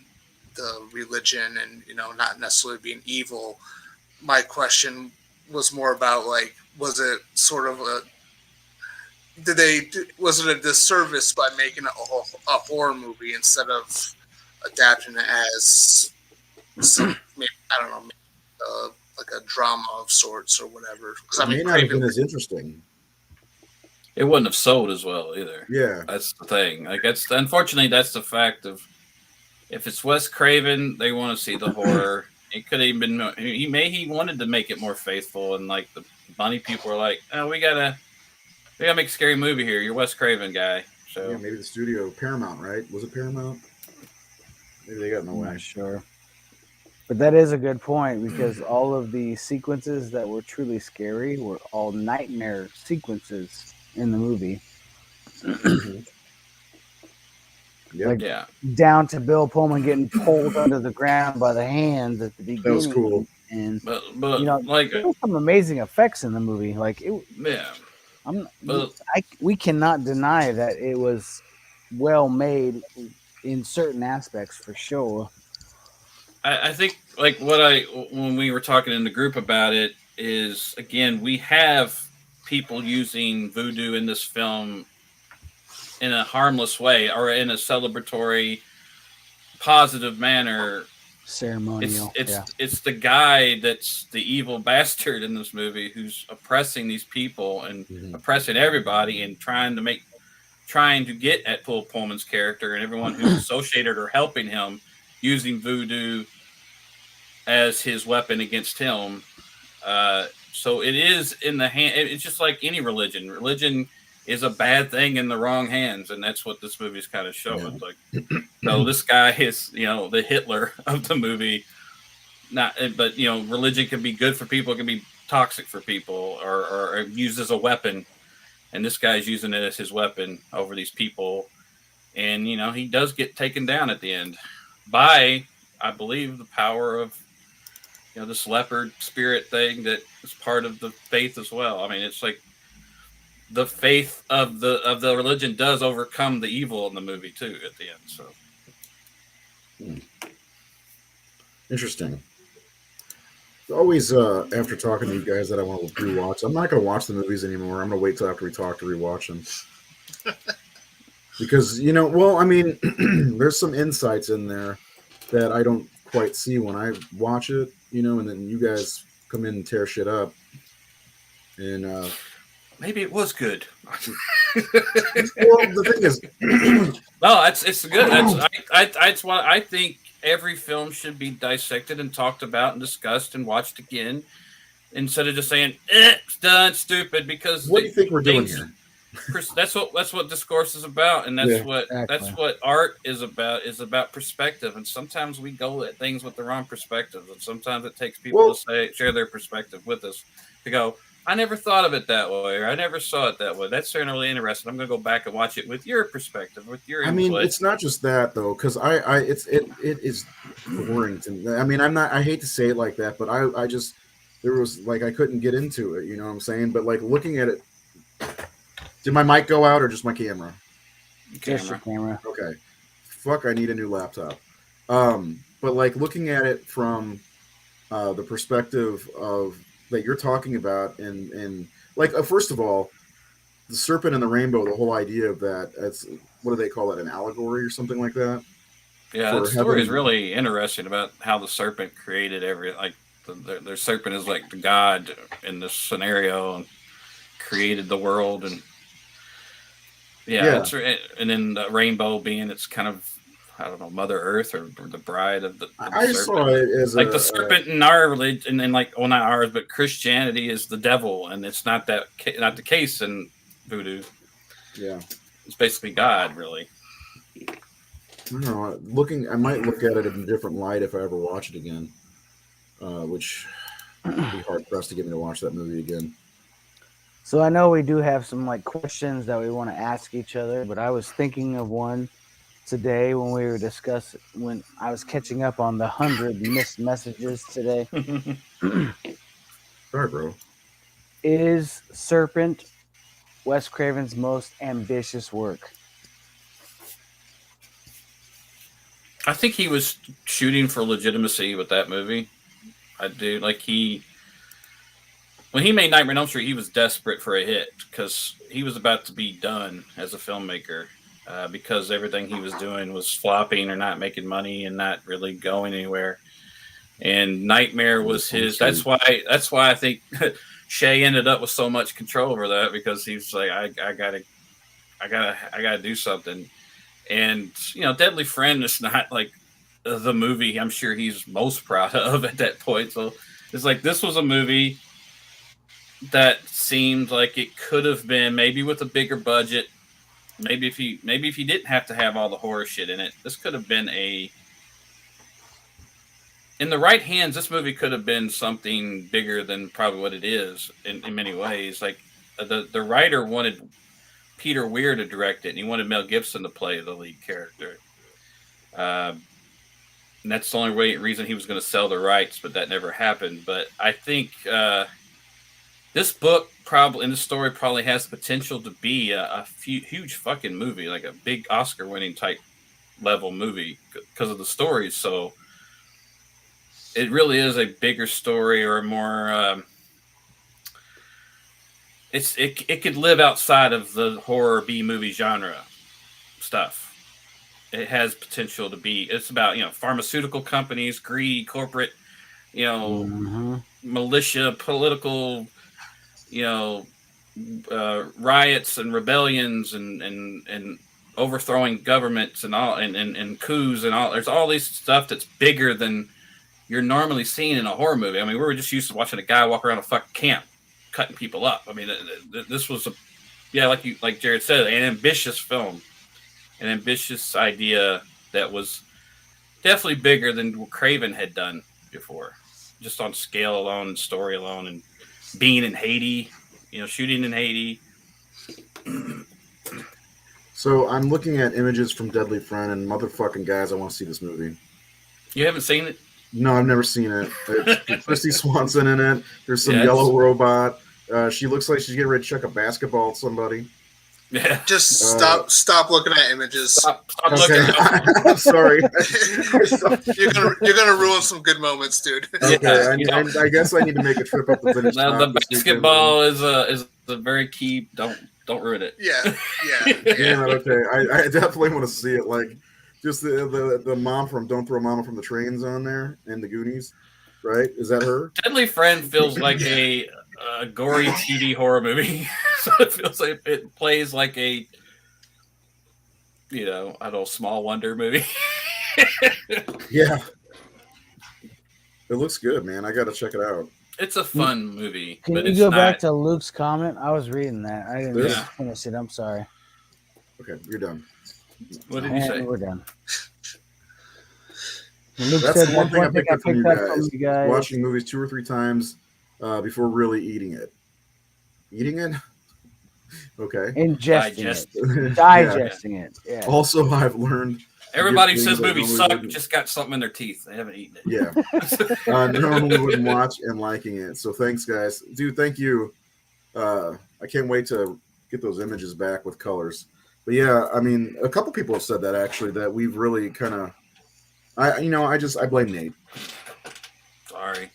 the religion and not necessarily being evil. My question was more about was it sort of was it a disservice by making a horror movie instead of adapting it as some, maybe, I don't know, maybe, like a drama of sorts or whatever? It may not have been as interesting. It wouldn't have sold as well either. Yeah, that's the thing. Unfortunately, that's the fact of, if it's Wes Craven, they want to see the horror. It could have even been. He wanted to make it more faithful, and the money people were like, "Oh, we gotta make a scary movie here. You're Wes Craven guy." So yeah, maybe the studio Paramount, right? Was it Paramount? Maybe they got in the way. I'm not sure. But that is a good point, because all of the sequences that were truly scary were all nightmare sequences in the movie. Down to Bill Pullman getting pulled under the ground by the hands at the beginning. That was cool. And there were some amazing effects in the movie. We cannot deny that it was well made in certain aspects, for sure. I think when we were talking in the group about it is, again, we have people using voodoo in this film in a harmless way or in a celebratory, positive manner. Ceremonial. It's the guy that's the evil bastard in this movie who's oppressing these people and oppressing everybody and trying to get at Bill Pullman's character and everyone who's associated or helping him, using voodoo as his weapon against him. So it is in the hand. It's just like any religion. Religion is a bad thing in the wrong hands, and that's what this movie is kind of showing. So this guy is, the Hitler of the movie. But religion can be good for people, it can be toxic for people, or used as a weapon. And this guy's using it as his weapon over these people, and he does get taken down at the end by, I believe, the power of this leopard spirit thing that is part of the faith as well. I mean, it's like the faith of the religion does overcome the evil in the movie too at the end. So interesting. It's always after talking to you guys that I want to rewatch. I'm not going to watch the movies anymore. I'm going to wait till after we talk to rewatch them. Because there's some insights in there that I don't quite see when I watch it, and then you guys come in and tear shit up. And maybe it was good. well, the thing is, no, it's good. That's why I think every film should be dissected and talked about and discussed and watched again, instead of just saying it's done, stupid. Because what do you think we're doing here? That's what Discourse is about, and that's that's what art is about. Is about perspective, and sometimes we go at things with the wrong perspective, and sometimes it takes people to share their perspective with us to go, I never thought of it that way, or I never saw it that way. That's certainly really interesting. I'm going to go back and watch it with your perspective, with your input. I mean, it's not just that though, because it is boring to me. I mean, I hate to say it like that, but I just there was like I couldn't get into it. You know what I'm saying? But like looking at it. Did my mic go out or just my camera? Just your camera. Okay. Fuck, I need a new laptop. But like looking at it from the perspective of that you're talking about, and like first of all, the serpent and the rainbow, the whole idea of that, it's what do they call it, an allegory or something like that? Yeah, the story is really interesting about how the serpent created the serpent is like the god in this scenario and created the world and. Yeah. And then the rainbow being it's kind of I don't know Mother Earth or the bride of the I serpent. saw it as like the serpent in our religion, and then like well not ours, but Christianity is the devil, and it's not the case in voodoo. Yeah, it's basically God, really. I don't know. I might look at it in a different light if I ever watch it again, which would be hard pressed to get me to watch that movie again. So I know we do have some like questions that we want to ask each other, but I was thinking of one today when we were when I was catching up on the 100 missed messages today. Sorry, bro. Is Serpent Wes Craven's most ambitious work? I think he was shooting for legitimacy with that movie. I do. When he made Nightmare on Elm Street, he was desperate for a hit because he was about to be done as a filmmaker because everything he was doing was flopping or not making money and not really going anywhere. And Nightmare was his. That's why I think Shay ended up with so much control over that because he was like, I gotta do something. And Deadly Friend is not like the movie I'm sure he's most proud of at that point. So it's like this was a movie that seemed like it could have been maybe with a bigger budget. Maybe if he didn't have to have all the horror shit in it, this could have been in the right hands. This movie could have been something bigger than probably what it is in many ways. Like the writer wanted Peter Weir to direct it, and he wanted Mel Gibson to play the lead character. And that's the only reason he was going to sell the rights, but that never happened. But I think this book and the story probably has the potential to be a huge fucking movie, like a big Oscar-winning type level movie because of the stories. So it really is a bigger story or a more. It could live outside of the horror B movie genre stuff. It has potential to be. It's about pharmaceutical companies, greed, corporate, militia, political. Riots and rebellions and overthrowing governments and all and coups and all. There's all these stuff that's bigger than you're normally seeing in a horror movie. I mean, we were just used to watching a guy walk around a fucking camp cutting people up. I mean, this was like Jared said, an ambitious film, an ambitious idea that was definitely bigger than what Craven had done before, just on scale alone and story alone and being in Haiti, shooting in Haiti. So I'm looking at images from Deadly Friend, and motherfucking guys, I want to see this movie. You haven't seen it? No, I've never seen it. It's Christy Swanson in it. There's some yellow robot. She looks like she's getting ready to chuck a basketball at somebody. Yeah. Just stop looking at images. Stop looking. I'm sorry. You're gonna ruin some good moments, dude. Okay, I guess I need to make a trip up the finish. Now the basketball is a very key. Don't ruin it. Yeah. Okay. I definitely want to see it. Like just the mom from Don't Throw Mama from the Trains on there in the Goonies, right? Is that her? Deadly Friend feels like a a gory TV horror movie. So it feels like it plays like a, I don't know, Small Wonder movie. Yeah. It looks good, man. I got to check it out. It's a fun movie. Can but you it's go not, back to Luke's comment? I was reading that. I didn't This? finish it. I'm sorry. Okay, you're done. What did you say? We're done. Luke That's said the one thing I picked up from you from you guys. Watching movies 2 or 3 times before really eating it. Eating it? Okay. Ingesting digesting it. Yeah. Also, I've learned. Everybody who says movies suck just got something in their teeth. They haven't eaten it. Yeah. Normally wouldn't watch and liking it. So thanks, guys. Dude, thank you. I can't wait to get those images back with colors. But yeah, I mean, a couple people have said that actually, that we've really kind of. I blame Nate. Sorry.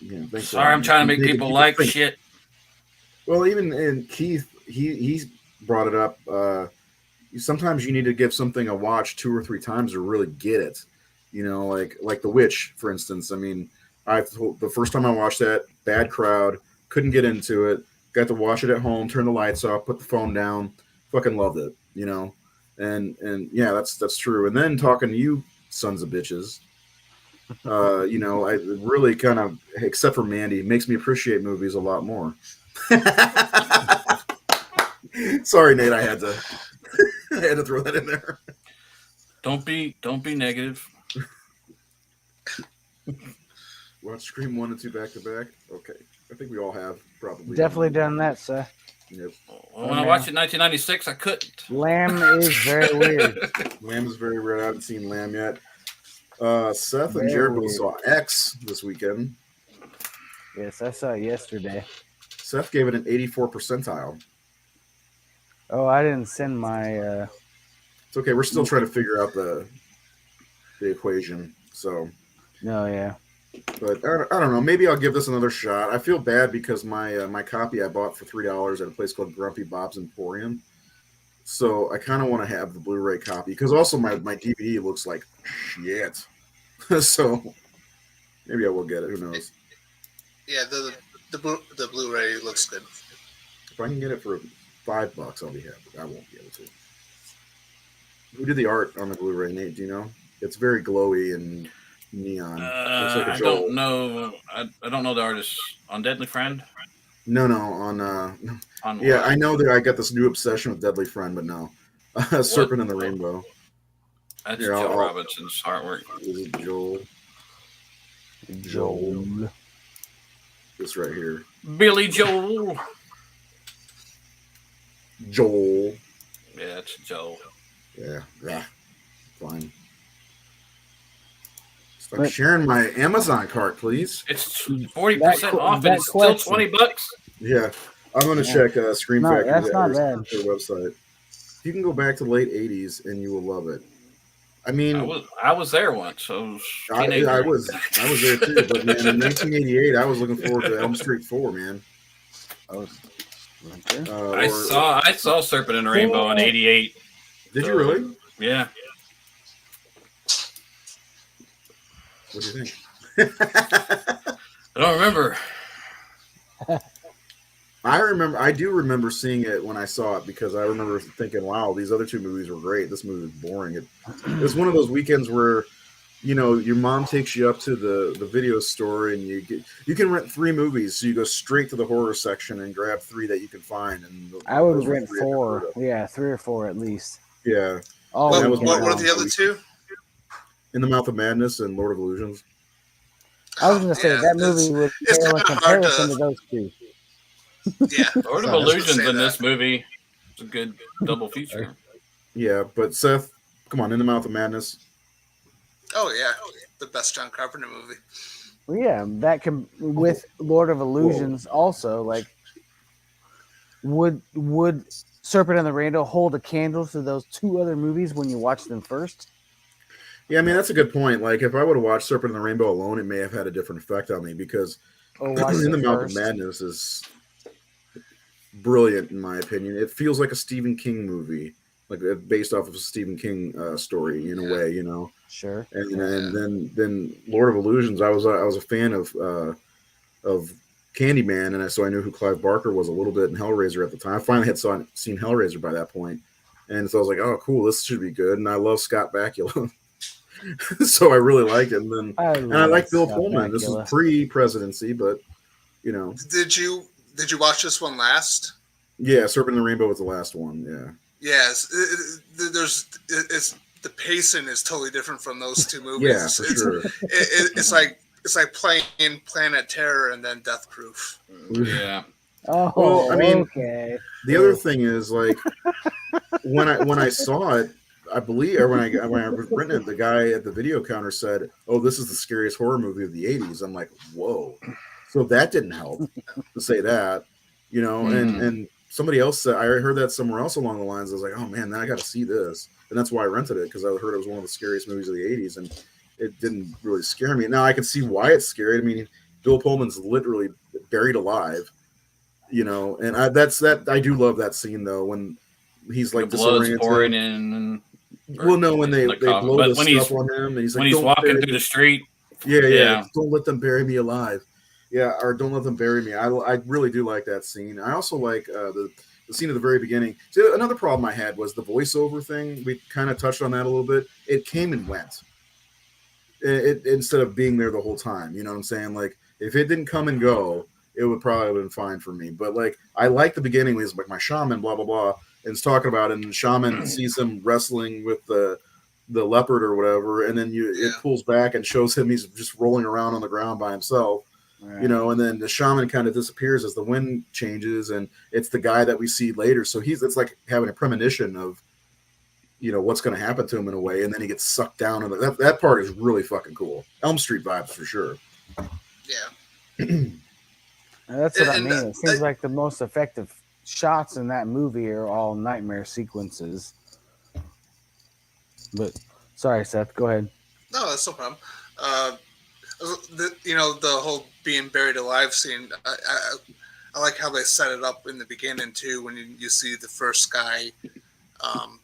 Yeah, thanks. Sorry, I'm trying to make people like shit. Well, even in Keith, he brought it up. Sometimes you need to give something a watch 2 or 3 times to really get it. Like The Witch, for instance. I mean, the first time I watched that, bad crowd, couldn't get into it. Got to watch it at home, turn the lights off, put the phone down, fucking loved it. And yeah, that's true. And then talking to you, sons of bitches. I really kind of, except for Mandy, makes me appreciate movies a lot more. Sorry, Nate, I had to throw that in there. Don't be negative. Watch Scream 1 and 2 back to back. Okay, I think we all have probably. Definitely done that, sir. Yep. When I watched it in 1996, I couldn't. Lamb is very weird. Lamb is very weird. I haven't seen Lamb yet. Seth and Very Jared both weird. saw X this weekend. Yes, I saw it yesterday. Seth gave it an 84 percentile. Oh, I didn't send my. It's okay. We're still trying to figure out the equation. So, No, yeah. but I don't know. Maybe I'll give this another shot. I feel bad because my copy I bought for $3 at a place called Grumpy Bob's Emporium. So I kind of want to have the Blu-ray copy because also my DVD looks like shit. So maybe I will get it. Who knows? Yeah, the Blu-ray looks good. If I can get it for $5, I'll be happy. I won't be able to. Who did the art on the Blu-ray, Nate? Do you know? It's very glowy and neon. Looks like a I Joel. don't know. I don't know the artist on Deadly Friend. No, on On yeah, what? I know that I got this new obsession with Deadly Friend, but no. Serpent in the Rainbow. That's Here, Joe I'll- Robinson's artwork. Is it Joel? Joel. This right here. Billy Joel. Joel. Yeah, it's Joe. Yeah. Fine. Stop But- sharing my Amazon cart, please. It's 40% That off, that and it's still question. $20. Yeah. I'm going to Yeah. check Scream No, Factory. that's not their bad. website. You can go back to late 80s and you will love it. I mean, I was there once, so I was a I teenager. was there too, but man, in 1988, I was looking forward to Elm Street 4, man. I saw Serpent in the Rainbow in '88. Did you really? Yeah. What do you think? I don't remember. I do remember seeing it when I saw it because I remember thinking, wow, these other 2 movies were great. This movie was boring. It was one of those weekends where, your mom takes you up to the video store and you can rent 3 movies. So you go straight to the horror section and grab 3 that you can find. And I would those were rent 3 I never 4. heard of. Yeah, 3 or 4 at least. Yeah. Oh, that What, was what one are of the other two? In the Mouth of Madness and Lord of Illusions. I was going to say Yeah, that movie would it's pale in kinda hard comparison to- to those 2. Yeah. Lord of Sorry. Illusions say in that. this movie. It's a good double feature. Yeah, but Seth, come on, In the Mouth of Madness. Oh yeah, the best John Carpenter movie. Well, yeah, that can with Lord of Illusions also like would Serpent and the Rainbow hold a candle to those 2 other movies when you watch them first? Yeah, I mean, that's a good point. Like, if I would have watched Serpent and the Rainbow alone, it may have had a different effect on me because Or watch In them the Mouth of first? Madness is brilliant, in my opinion. It feels like a Stephen King movie, like based off of a Stephen King story in a way, Sure. And then Lord of Illusions, I was a fan of Candyman, and so I knew who Clive Barker was a little bit in Hellraiser at the time. I finally had seen Hellraiser by that point, and so I was like, "Oh, cool, this should be good." And I love Scott Bakula, so I really liked it. And I like Bill Pullman. This is pre-presidency, but you know. Did you watch this one last? Yeah, Serpent and the Rainbow was the last one. Yeah. Yes, the pacing is totally different from those two movies. Yeah, for sure. It's like playing Planet Terror and then Death Proof. Yeah. Oh, well, I mean, okay. The other thing is, like, when I saw it, I believe, or when I was renting it, the guy at the video counter said, "Oh, this is the scariest horror movie of the '80s." I'm like, "Whoa!" So that didn't help to say that, you know. And somebody else said, I heard that somewhere else along the lines. I was like, "Oh man, now I got to see this," and that's why I rented it, because I heard it was one of the scariest movies of the '80s, and it didn't really scare me. Now I can see why it's scary. I mean, Bill Pullman's literally buried alive, you know, and I do love that scene though, when he's like the blood's disoriented. pouring in. Well, no, when they blow the stuff on him, and he's like, when he's walking through the street. Yeah. Don't let them bury me alive. Yeah, or don't let them bury me. I really do like that scene. I also like the scene at the very beginning. See, another problem I had was the voiceover thing. We kind of touched on that a little bit. It came and went. It instead of being there the whole time. You know what I'm saying? Like, if it didn't come and go, it would probably have been fine for me. But like, I like the beginning when he's like, my shaman, blah blah blah, and it's talking about it, and the shaman sees him wrestling with the leopard or whatever, and then it pulls back and shows him he's just rolling around on the ground by himself. Right. You know, and then the shaman kind of disappears as the wind changes, and it's the guy that we see later. So it's like having a premonition of, you know, what's going to happen to him in a way, and then he gets sucked down. And that part is really fucking cool. Elm Street vibes for sure. Yeah. That's what I mean. It seems like the most effective shots in that movie are all nightmare sequences. But sorry, Seth, go ahead. No, that's no problem. The whole being buried alive scene, I like how they set it up in the beginning too, when you see the first guy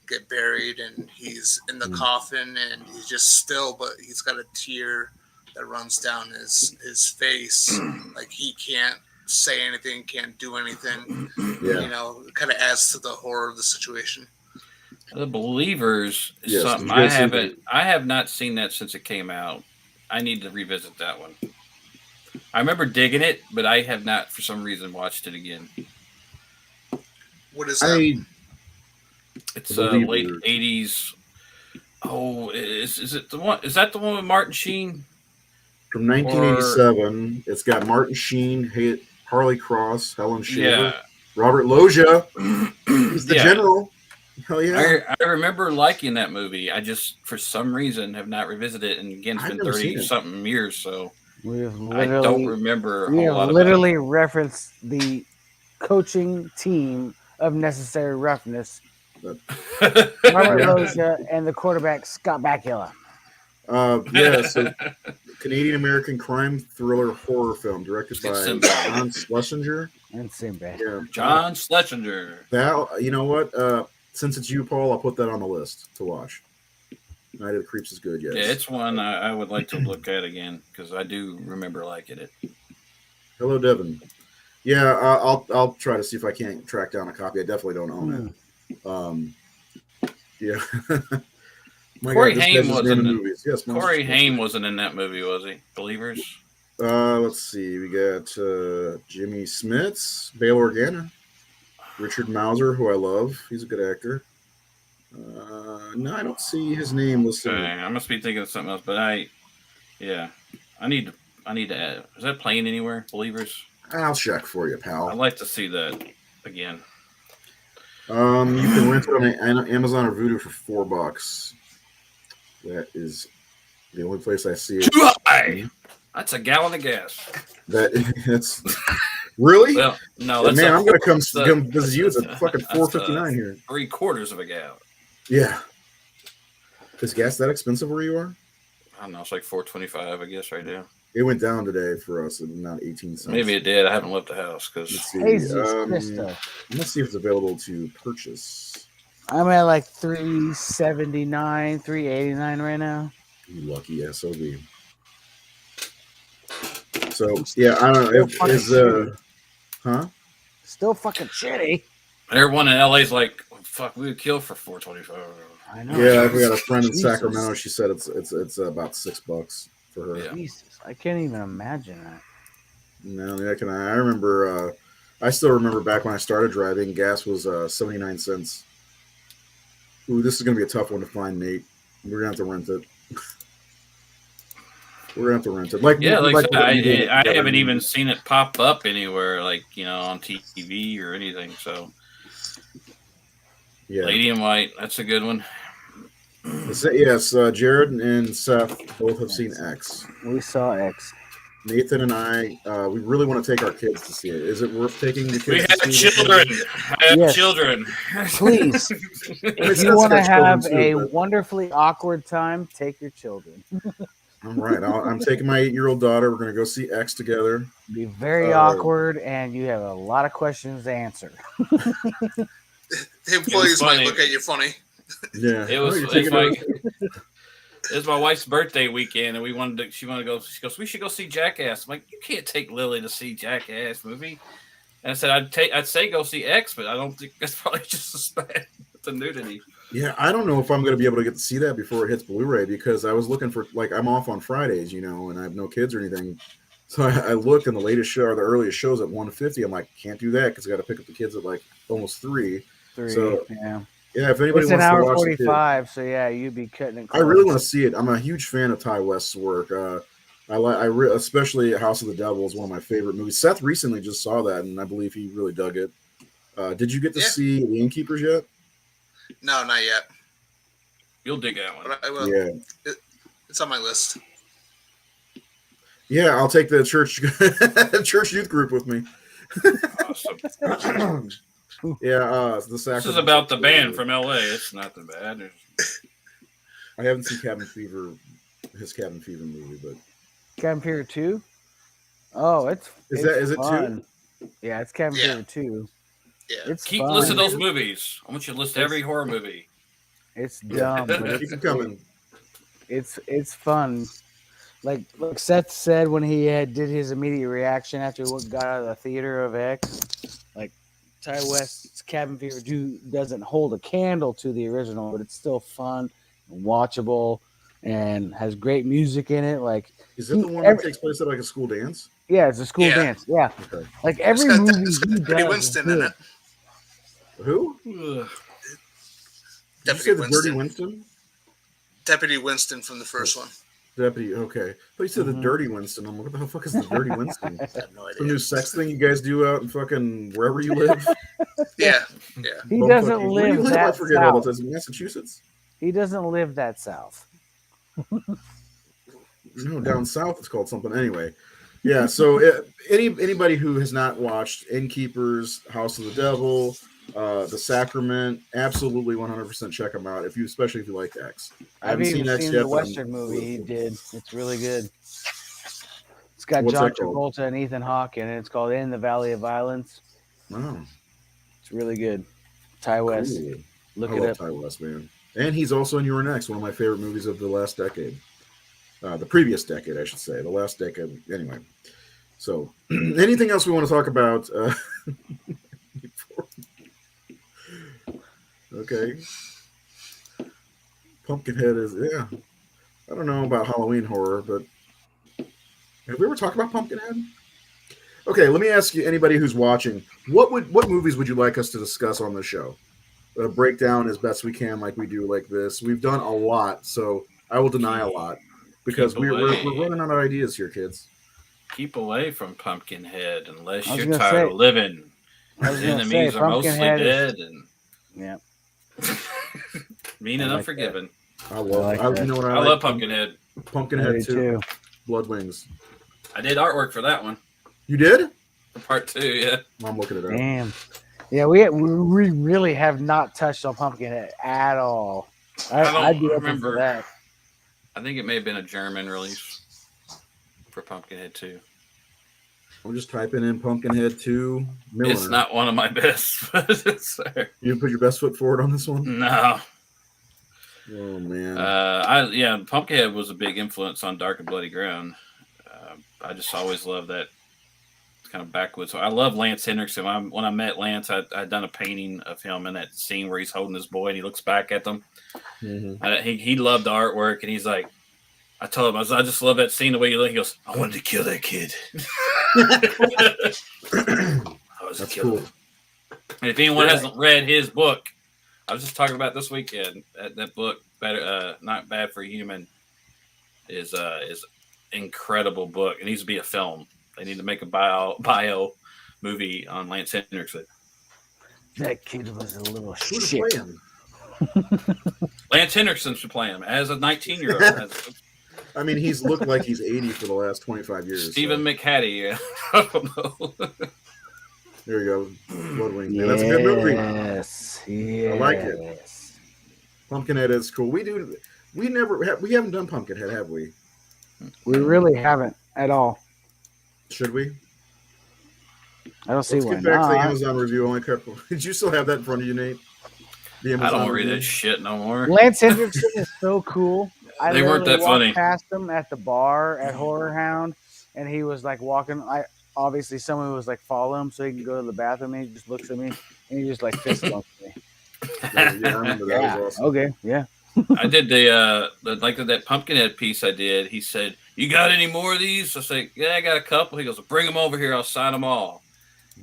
get buried, and he's in the coffin, and he's just still, but he's got a tear that runs down his face. Like, he can't say anything, can't do anything. Yeah. You know, it kind of adds to the horror of the situation. The Believers is something I have not seen that since it came out. I need to revisit that one. I remember digging it, but I have not, for some reason, watched it again. What is that? It's late 80s. Oh, is it the one? Is that the one with Martin Sheen? From 1987. It's got Martin Sheen, Harley Cross, Helen Shaver, Robert Loggia. He's the general. Hell yeah. I remember liking that movie. I just, for some reason, have not revisited it. And again, it's been 30-something years, so I don't remember a whole lot. We literally referenced the coaching team of Necessary Roughness, Robert Loggia, and the quarterback, Scott Bakula. So Canadian-American crime thriller horror film directed by John Schlesinger. And Sinbad. Yeah. John Schlesinger. That, you know what? Since it's you, Paul, I'll put that on the list to watch. Night of the Creeps is good, yes. Yeah, it's one I would like to look at again, because I do remember liking it. Hello, Devin. Yeah, I'll try to see if I can't track down a copy. I definitely don't own it. Yeah. Corey Haim wasn't in movies. Yes, Corey Haim wasn't in that movie, was he? Believers? Let's see. We got Jimmy Smits, Bail Organa, Richard Mauser, who I love. He's a good actor. No, I don't see his name listed. Okay, I must be thinking of something else, but I need to add. Is that playing anywhere? Believers? I'll check for you, pal. I'd like to see that again. You can rent it on Amazon or Vudu for $4. That is the only place I see it. Too high. That's a gallon of gas. That's really? Well, no, that's man. I'm gonna come visit you. It's a fucking $4.59 here. 3/4 of a gallon. Yeah. Is gas that expensive where you are? I don't know. It's like $4.25, I guess, right now. It went down today for us at not 18 cents. Maybe it did. I haven't left the house because. Let's see if it's available to purchase. I'm at like $3.79, $3.89 right now. You lucky SOB. So yeah, I don't know if is huh. Still fucking shitty. Everyone in LA's like, fuck, we would kill for $4.25. I know. Yeah, we got a friend in Jesus. Sacramento. She said it's about $6 for her. Yeah. Jesus, I can't even imagine that. No, I remember. I still remember back when I started driving, gas was 79 cents. Ooh, this is gonna be a tough one to find, Nate. We're gonna have to rent it. We're gonna have to rent it. Like I haven't even seen it pop up anywhere, like on TV or anything. So, yeah, Lady in White, that's a good one. Yes, Jared and Seth both have seen X. We saw X. Nathan and I, we really want to take our kids to see it. Is it worth taking the kids? We have to see children. I have children. Please, if you want to have a wonderfully awkward time, take your children. All right, I'm taking my 8-year-old daughter. We're going to go see X together. Be very awkward, and you have a lot of questions to answer. The employees might look at you funny. Yeah, it was my wife's birthday weekend, and she wanted to go. She goes, we should go see Jackass. I'm like, you can't take Lily to see Jackass movie. And I said, I'd say go see X, but I don't think that's probably just as bad with the nudity. Yeah, I don't know if I'm going to be able to get to see that before it hits Blu-ray, because I was looking for, I'm off on Fridays, and I have no kids or anything. So I looked, and the latest show, or the earliest show's at 1:50. I'm like, can't do that because I got to pick up the kids at almost 3. So yeah, if anybody it's wants an hour to watch 45, so yeah, you'd be cutting it close. I really want to see it. I'm a huge fan of Ty West's work. Especially House of the Devil is one of my favorite movies. Seth recently just saw that, and I believe he really dug it. Did you get to see The Innkeepers yet? No, not yet. You'll dig that one. But I will. Yeah, it's on my list. Yeah, I'll take the church youth group with me. Awesome. Yeah, the Sacrament. This is about the band from LA. It's not that bad. I haven't seen his Cabin Fever movie, but Cabin Fever 2? Oh, is it fun. 2? Yeah, it's Cabin Fever 2. Yeah. It's Keep fun. listing those movies. I want you to list every horror movie. It's dumb, but keep them coming. It's fun. Like Seth said when he did his immediate reaction after what got out of the theater of X, like Ty West's Cabin Fever 2 doesn't hold a candle to the original, but it's still fun and watchable and has great music in it. Like, is it the one that takes place at a school dance? Yeah, it's a school dance. Yeah, okay. Like every movie he does. Winston in it. Who? Deputy Winston. Dirty Winston? Deputy Winston from the first one. Deputy, okay. But you said the Dirty Winston. I'm like, what the fuck is the Dirty Winston? I have no idea. The new sex thing you guys do out in fucking wherever you live? Yeah. He doesn't live that I forget south. all this. Massachusetts? He doesn't live that south. No, down south it's called something. Anyway, yeah. So anybody who has not watched Innkeepers, House of the Devil, The Sacrament, absolutely 100% check them out. Especially if you like X. I haven't seen X yet. The Western movie he did. It's really good. It's got John Travolta and Ethan Hawke in it. It's called In the Valley of Violence. Wow, it's really good. Ty West. Cool. Look I it love up. Ty West, man. And he's also in Your Next, one of my favorite movies of the last decade. The previous decade, I should say. The last decade. Anyway. So, anything else we want to talk about? Okay. Pumpkinhead is, yeah. I don't know about Halloween horror, but have we ever talked about Pumpkinhead? Okay, let me ask you, anybody who's watching, what movies would you like us to discuss on the show? Break down as best we can, like we do, like this. We've done a lot, so I will deny a lot because we're running out of ideas here, kids. Keep away from Pumpkinhead unless you're tired of living. Enemies are mostly dead, and yeah, mean and unforgiven. I love Pumpkinhead. Pumpkinhead too. Blood Wings. I did artwork for that one. You did? For part 2, yeah. I'm looking at it. Damn. Yeah, we really have not touched on Pumpkinhead at all. I do remember that. I think it may have been a German release for Pumpkinhead 2. I'm just typing in Pumpkinhead 2. Miller. It's not one of my best, but it's there. You didn't put your best foot forward on this one? No. Oh, man. Pumpkinhead was a big influence on Dark and Bloody Ground. I just always love that kind of backwoods. So I love Lance Henriksen. When I met Lance, I'd done a painting of him in that scene where he's holding his boy and he looks back at them. Mm-hmm. He loved the artwork, and he's like, I told him, I just love that scene, the way you look. He goes, I wanted to kill that kid. That's cool. And if anyone hasn't read his book, I was just talking about this weekend. That book, Not Bad for Human, is incredible book. It needs to be a film. They need to make a bio movie on Lance Henriksen. That kid was a little shit. shit. Lance Henriksen should play him as a 19-year-old. I mean, he's looked like he's 80 for the last 25 years. Stephen McHattie. I don't know. There you go. Bloodwing. Yeah, that's a good movie. Yes. I like it. Pumpkinhead is cool. We haven't done Pumpkinhead, have we? We really haven't at all. Should we? I don't see Let's one. get back to the Amazon review. Only couple. Did you still have that in front of you, Nate? I don't read that shit no more. Lance Henriksen is so cool. They weren't that funny. I passed him at the bar at Horror Hound, and he was like walking. Obviously someone was like follow him so he can go to the bathroom. And he just looks at me and he just like fist bumps me. Yeah, I remember that. Yeah. Was awesome. Okay, yeah. I did that Pumpkinhead piece I did. He said, "You got any more of these?" I said, "Yeah, I got a couple." He goes, "Bring them over here. I'll sign them all."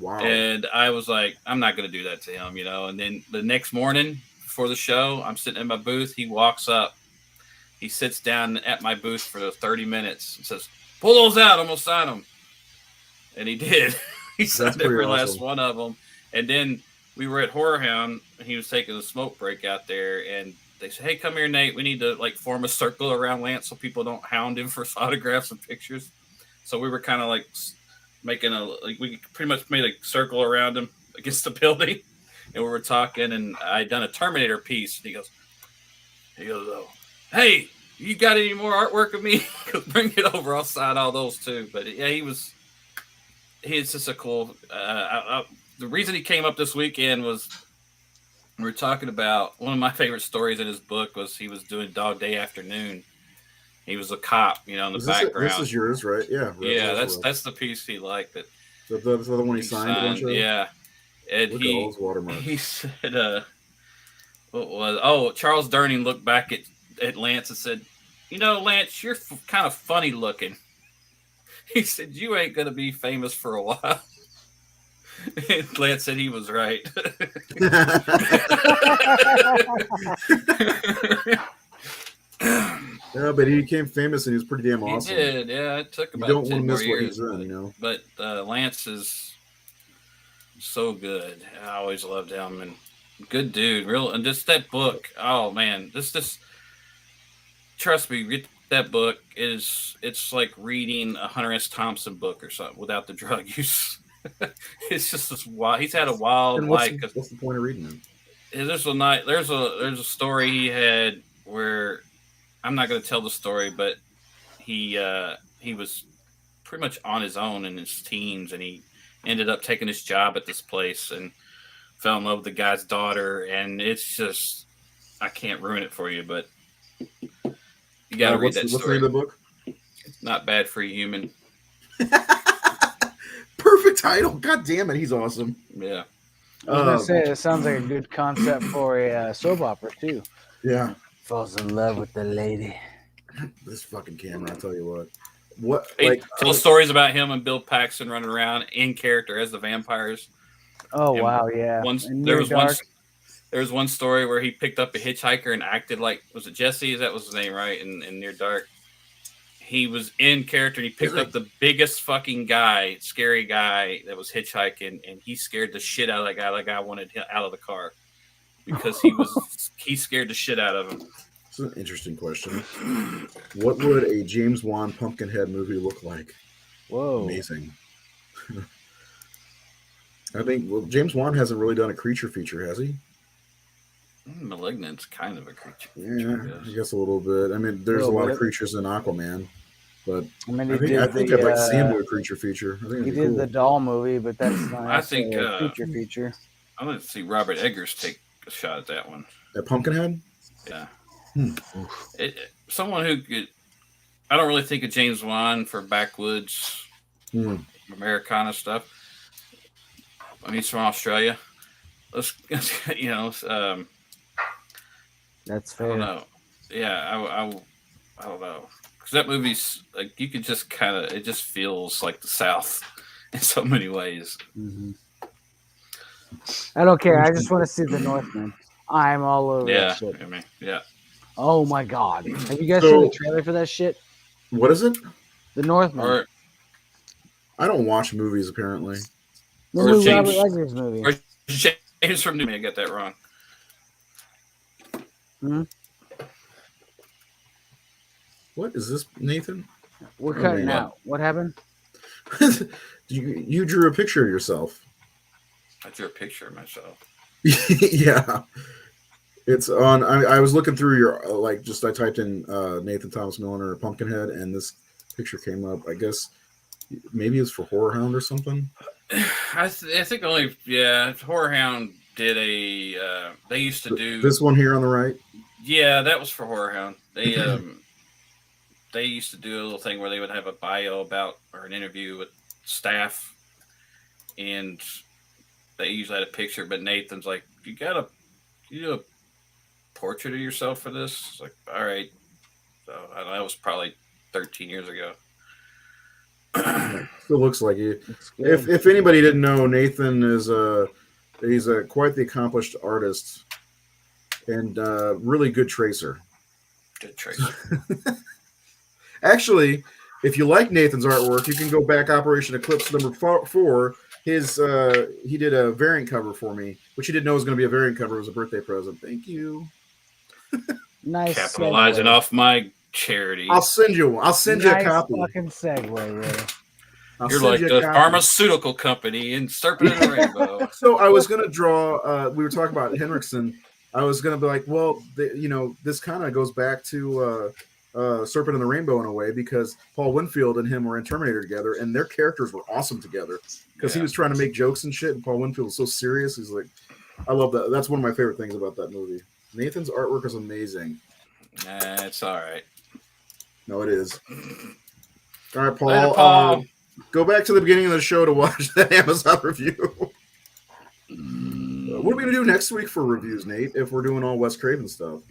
Wow. And I was like, I'm not going to do that to him, And then the next morning before the show, I'm sitting in my booth. He walks up. He sits down at my booth for 30 minutes and says, "Pull those out. I'm going to sign them." And he did. He signed every last one of them. And then we were at Horror Hound, and he was taking a smoke break out there, and they said, "Hey, come here, Nate. We need to form a circle around Lance so people don't hound him for autographs and pictures." So we were kind of making we pretty much made a circle around him against the building, and we were talking, and I'd done a Terminator piece, and he goes, "Oh, hey, you got any more artwork of me? Bring it over. I'll sign all those too." But yeah, he's just a cool. The reason he came up this weekend was we were talking about one of my favorite stories in his book was he was doing Dog Day Afternoon. He was a cop, in the background. This is yours, right? Yeah. Yeah, that's the piece he liked. That's the other one he signed. Yeah, and he said, "What was? Charles Durning looked back at Lance and said, Lance, you're kind of funny looking." He said, "You ain't gonna be famous for a while." And Lance said he was right. Yeah, but he became famous and he was pretty damn awesome. He did, yeah. It took about 10 more years. But Lance is so good. I always loved him, and good dude. And just that book. Oh man, this. Trust me, read that book. It's like reading a Hunter S. Thompson book or something without the drug use. It's just this wild. He's had a wild life. What's the point of reading it? There's a story he had where I'm not going to tell the story, but he was pretty much on his own in his teens, and he ended up taking his job at this place and fell in love with the guy's daughter. And it's just, I can't ruin it for you, but you got to read that story. What's the name of the book? It's Not Bad for a Human. Perfect title. God damn it, he's awesome. Yeah. I was going to say, it sounds like a good concept for a soap opera, too. Yeah. Falls in love with the lady. This fucking camera, I'll tell you what. Tell stories about him and Bill Paxton running around in character as the vampires. Oh, and wow, yeah. There was one story where he picked up a hitchhiker and acted like, was it Jesse? That was his name, right? In Near Dark. He was in character and he picked up the biggest fucking guy, scary guy that was hitchhiking, and he scared the shit out of that guy. That guy wanted him out of the car because he scared the shit out of him. It's an interesting question. What would a James Wan Pumpkinhead movie look like? Whoa. Amazing. I think, James Wan hasn't really done a creature feature, has he? Malignant's kind of a creature. Yeah, I guess a little bit. I mean, there's a lot of creatures in Aquaman, but I think I'd like to see him do a creature feature. I think he did the doll movie, but that's not I think a creature feature. I'm going to see Robert Eggers take a shot at that one. At Pumpkinhead? Yeah. Someone who could I don't really think of James Wan for backwoods Americana stuff. I mean, he's from Australia. Let's That's fair. I don't know. Yeah, I don't know, because that movie's like you could just kind of it just feels like the South in so many ways. Mm-hmm. I don't care. I just want to see The Northman. I'm all over that shit. I mean, yeah. Oh my god! Have you guys seen the trailer for that shit? What is it? The Northman. I don't watch movies apparently. The new Robert Eggers movie. Or James from New. I got that wrong. Hmm? What is this, Nathan? We're cutting out. What happened? You drew a picture of yourself. I drew a picture of myself. Yeah. It's on. I was looking through your I typed in Nathan Thomas Milliner Pumpkinhead, and this picture came up. I guess maybe it's for Horror Hound or something. I think Horror Hound did a. They used to do this one here on the right. Yeah, that was for Horror Hound. They used to do a little thing where they would have a bio about or an interview with staff, and they usually had a picture. But Nathan's like, you do a portrait of yourself for this? It's like, all right. So that was probably 13 years ago. Still looks like it. If anybody didn't know, Nathan is he's quite the accomplished artist and really good tracer. Good tracer. Actually, if you like Nathan's artwork, you can go back Operation Eclipse number 4. He did a variant cover for me, which he didn't know was going to be a variant cover. It was a birthday present. Thank you. Nice. Capitalizing off my charity. I'll send you a copy. Fucking segue, really. You're like the pharmaceutical company in Serpent and the Rainbow. So I was going to draw. We were talking about Henriksen. I was going to be like, well, this kind of goes back to Serpent and the Rainbow in a way, because Paul Winfield and him were in Terminator together, and their characters were awesome together. Because he was trying to make jokes and shit, and Paul Winfield was so serious. He's like, I love that. That's one of my favorite things about that movie. Nathan's artwork is amazing. It's all right. No, it is. All right, Paul. Go back to the beginning of the show to watch that Amazon review. What are we going to do next week for reviews, Nate, if we're doing all Wes Craven stuff?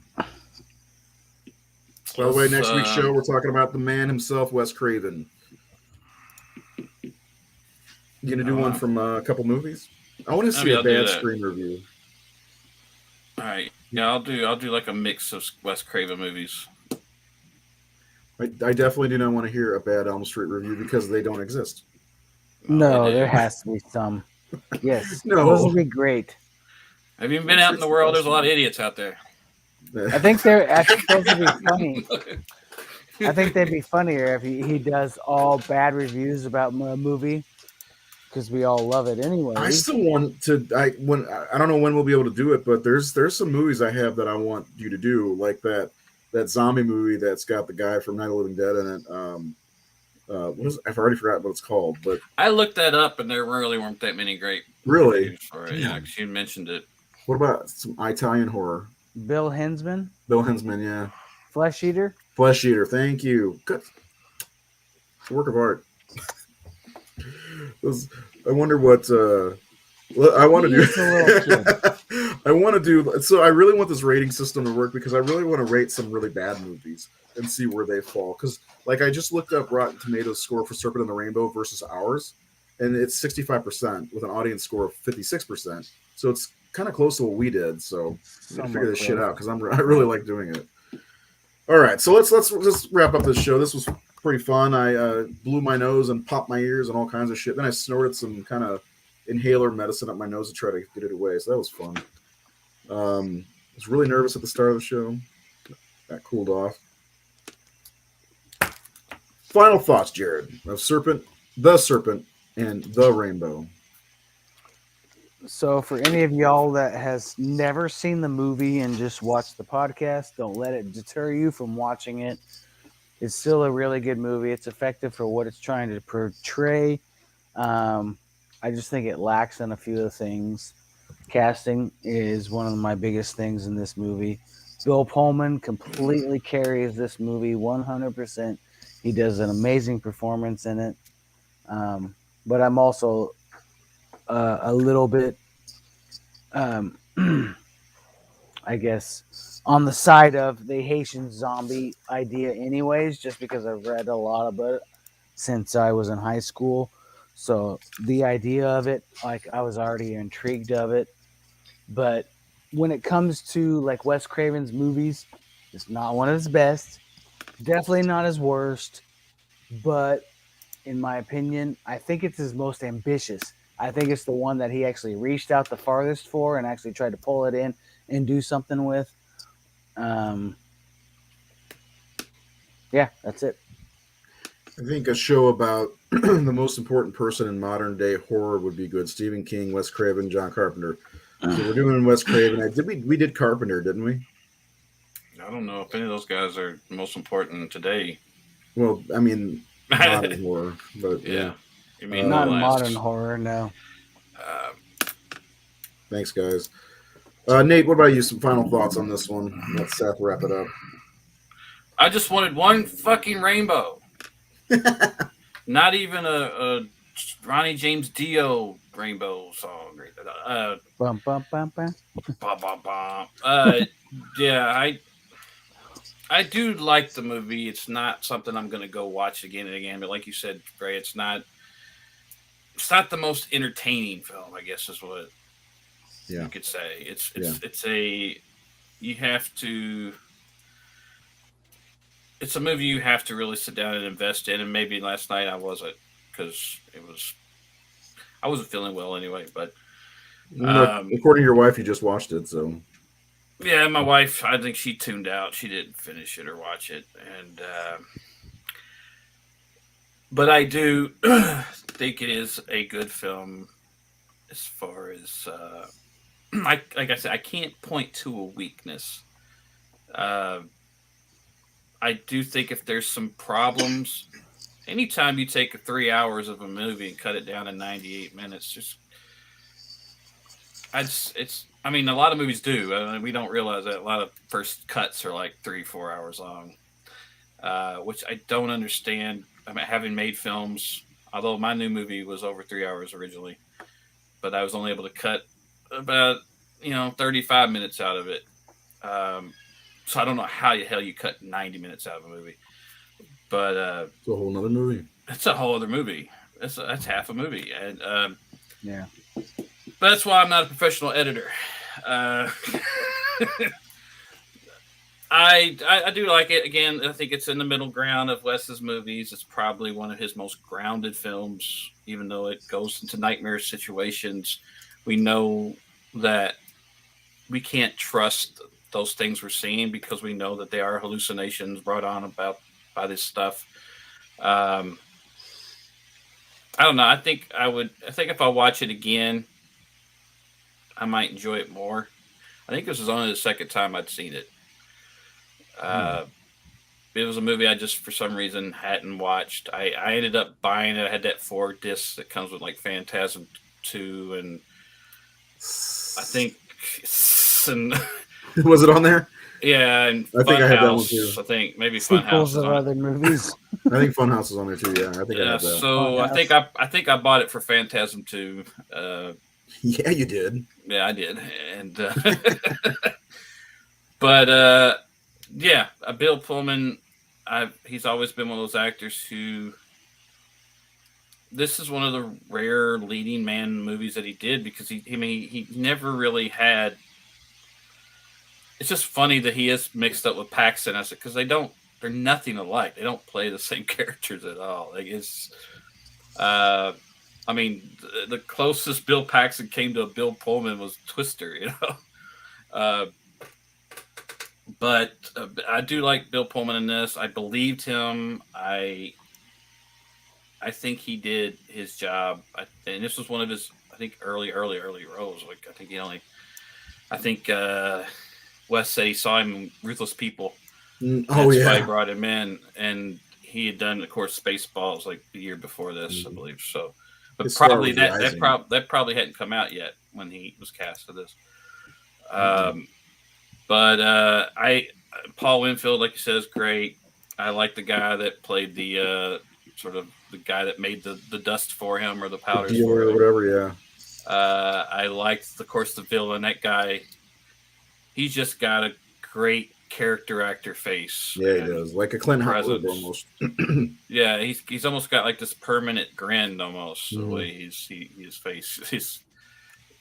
By the way, next week's show, we're talking about the man himself, Wes Craven. You going to do one from a couple movies? I want to see a bad screen review. All right. Yeah, I'll do like a mix of Wes Craven movies. I definitely do not want to hear a bad Elm Street review because they don't exist. No, there has to be some. Yes. No. Those would be great. Have you been out in the world? There's a lot of idiots out there. I think those would be funny. I think they'd be funnier if he does all bad reviews about a movie, because we all love it anyway. I still want to. I don't know when we'll be able to do it, but there's some movies I have that I want you to do, like that zombie movie that's got the guy from Night of the Living Dead in it. What is it? I've already forgotten what it's called, but I looked that up, and there really weren't that many great reviews for it. Yeah, because you mentioned it. What about some Italian horror? Bill Hensman, yeah. Flesh Eater. Thank you. Good. It's a work of art. I wonder what I want to do. I want to do. So I really want this rating system to work, because I really want to rate some really bad movies and see where they fall. Because I just looked up Rotten Tomatoes score for Serpent and the Rainbow versus ours, and it's 65% with an audience score of 56%. So it's kind of close to what we did. So I'm gonna figure this shit out, because I really like doing it. All right, so let's wrap up this show. This was pretty fun. I blew my nose and popped my ears and all kinds of shit. Then I snorted some kind of inhaler medicine up my nose to try to get it away. So that was fun. I was really nervous at the start of the show. That cooled off. Final thoughts, Jared, of Serpent, and the Rainbow. So for any of y'all that has never seen the movie and just watched the podcast, don't let it deter you from watching it. It's still a really good movie. It's effective for what it's trying to portray. I just think it lacks in a few of the things. Casting is one of my biggest things in this movie. Bill Pullman completely carries this movie 100%. He does an amazing performance in it. But I'm also a little bit, I guess, on the side of the Haitian zombie idea, anyways, just because I've read a lot about it since I was in high school. So the idea of it, like, I was already intrigued of it. But when it comes to like Wes Craven's movies, it's not one of his best. Definitely not his worst. But in my opinion, I think it's his most ambitious. I think it's the one that he actually reached out the farthest for and actually tried to pull it in and do something with. Yeah, that's it. I think a show about the most important person in modern day horror would be good. Stephen King, Wes Craven, John Carpenter. So we're doing Wes Craven. We did Carpenter, didn't we? I don't know if any of those guys are most important today. Well, I mean, modern horror, but yeah. You mean not modern horror, no. Thanks, guys. Nate, what about you? Some final thoughts on this one? Let Seth wrap it up. I just wanted one fucking rainbow. Not even a Ronnie James Dio rainbow song. Bum, bum, bum, bum. Yeah, I do like the movie. It's not something I'm going to go watch again and again. But like you said, Ray, it's not the most entertaining film, I guess is what you could say. It's a movie you have to really sit down and invest in. And maybe last night I wasn't, because I wasn't feeling well anyway. But according to your wife, you just watched it, so. Yeah, my wife, I think she tuned out. She didn't finish it or watch it. And but I do think it is a good film as far as like I said, I can't point to a weakness. I do think if there's some problems, anytime you take 3 hours of a movie and cut it down to 98 minutes, I mean, a lot of movies do. We don't realize that a lot of first cuts are like 3-4 hours long, which I don't understand. I mean, having made films, although my new movie was over 3 hours originally, but I was only able to cut about 35 minutes out of it. So I don't know how the hell you cut 90 minutes out of a movie, but it's a whole other movie. It's a whole other movie. That's half a movie, and yeah. But that's why I'm not a professional editor. I do like it. Again, I think it's in the middle ground of Wes's movies. It's probably one of his most grounded films, even though it goes into nightmare situations. We know that we can't trust those things we're seeing because we know that they are hallucinations brought on by this stuff. I don't know. I think if I watch it again, I might enjoy it more. I think this was only the second time I'd seen it. It was a movie I just, for some reason, hadn't watched. I ended up buying it. I had that 4 discs that comes with like Phantasm 2 and I think was it on there? Yeah, and I think I had that one too. I think maybe Sequels Funhouse of other movies. I think Funhouse is on there too. Yeah, I think I had that. So Funhouse. I think I bought it for Phantasm 2. Yeah, you did. Yeah, I did, and but yeah, Bill Pullman. He's always been one of those actors who. This is one of the rare leading man movies that he did because he never really had. It's just funny that he is mixed up with Paxton as it because they're nothing alike. They don't play the same characters at all. Like it's, I mean, the closest Bill Paxton came to a Bill Pullman was Twister, But I do like Bill Pullman in this. I believed him. I think he did his job. And this was one of his, I think, early roles. Like I think Wes said he saw him in Ruthless People. That's why he brought him in, and he had done, of course, Spaceballs like the year before this, I believe. So, but his probably that probably hadn't come out yet when he was cast for this. But Paul Winfield, like you said, is great. I like the guy that played the sort of the guy that made the dust for him or the powders dealer for him. or whatever. Yeah. I liked, of course, the villain. That guy, he's just got a great character actor face. Yeah, he does. Like a Clint Howard presence. almost. Yeah, he's almost got like this permanent grin almost. The Mhm. way his face.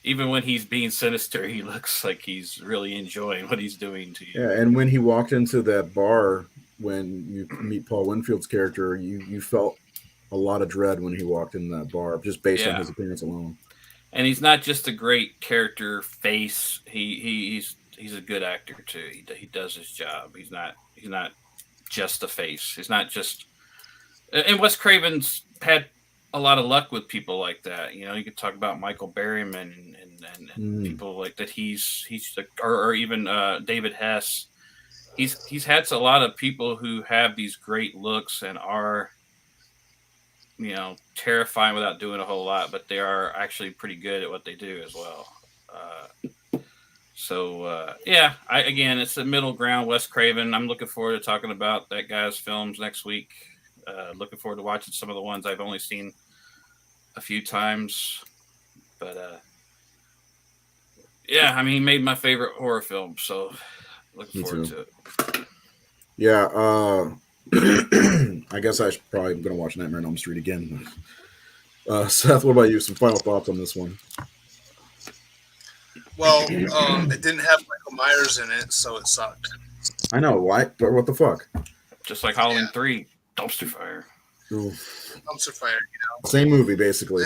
Even when he's being sinister, he looks like he's really enjoying what he's doing to you. Yeah, and when he walked into that bar, when you meet Paul Winfield's character, you felt a lot of dread when he walked in that bar, just based on his appearance alone. And he's not just a great character face. He's a good actor too. He does his job. He's not just a face. He's not just. And Wes Craven's had a lot of luck with people like that. You know, you could talk about Michael Berryman and people like that. He's or even David Hess. He's had a lot of people who have these great looks and are, you know, terrifying without doing a whole lot, but they are actually pretty good at what they do as well. Yeah, it's a middle ground. Wes Craven. I'm looking forward to talking about that guy's films next week. Looking forward to watching some of the ones I've only seen a few times, but yeah, I mean, he made my favorite horror film, so looking forward to it. Yeah, I guess I should probably going to watch Nightmare on Elm Street again. Seth, what about you? Some final thoughts on this one? Well, it didn't have Michael Myers in it, so it sucked. I know, why? But what the fuck? Just like Halloween 3, dumpster fire. Oof. Dumpster fire, you know. Same movie, basically.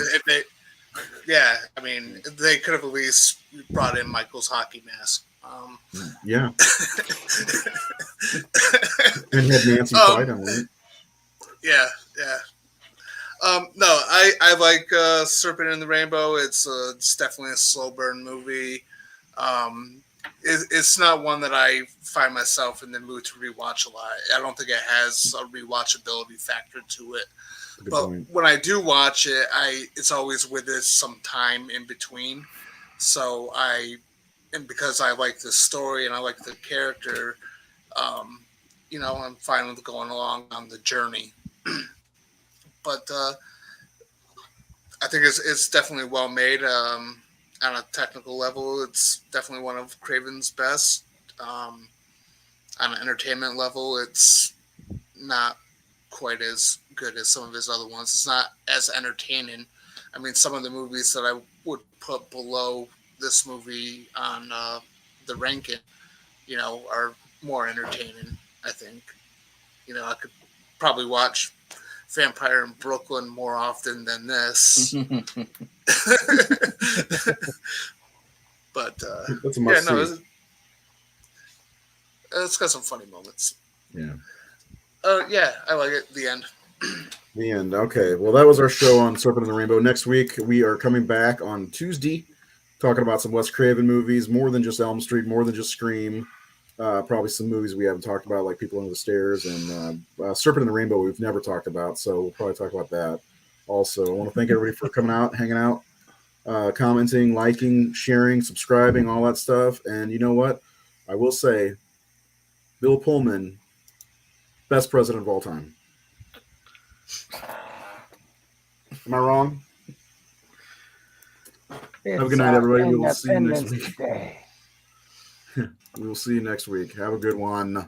Yeah, I mean, they could have at least brought in Michael's hockey mask. Yeah. And had Nancy fight on it. Yeah. No, I like Serpent in the Rainbow. It's definitely a slow burn movie. It's not one that I find myself in the mood to rewatch a lot. I don't think it has a rewatchability factor to it. But when I do watch it, it's always with some time in between. So and because I like the story and I like the character, you know, I'm fine with going along on the journey. But I think it's definitely well made. On a technical level, it's definitely one of Craven's best. On an entertainment level, it's not quite as good as some of his other ones. It's not as entertaining. I mean, some of the movies that I would put below this movie on the ranking, you know, are more entertaining, I think. You know, I could probably watch Vampire in Brooklyn more often than this. But that's a must see. It's got some funny moments. Yeah. Yeah, I like it. The end. The end. Okay. Well, that was our show on Serpent in the Rainbow. Next week, we are coming back on Tuesday, talking about some Wes Craven movies, more than just Elm Street, more than just Scream. Probably some movies we haven't talked about, like People Under the Stairs and Serpent in the Rainbow we've never talked about, so we'll probably talk about that also. I want to thank everybody for coming out, hanging out, commenting, liking, sharing, subscribing, all that stuff. And you know what? I will say, Bill Pullman, best president of all time. Am I wrong? Have a good night, everybody. We will see you next week. We will see you next week. Have a good one.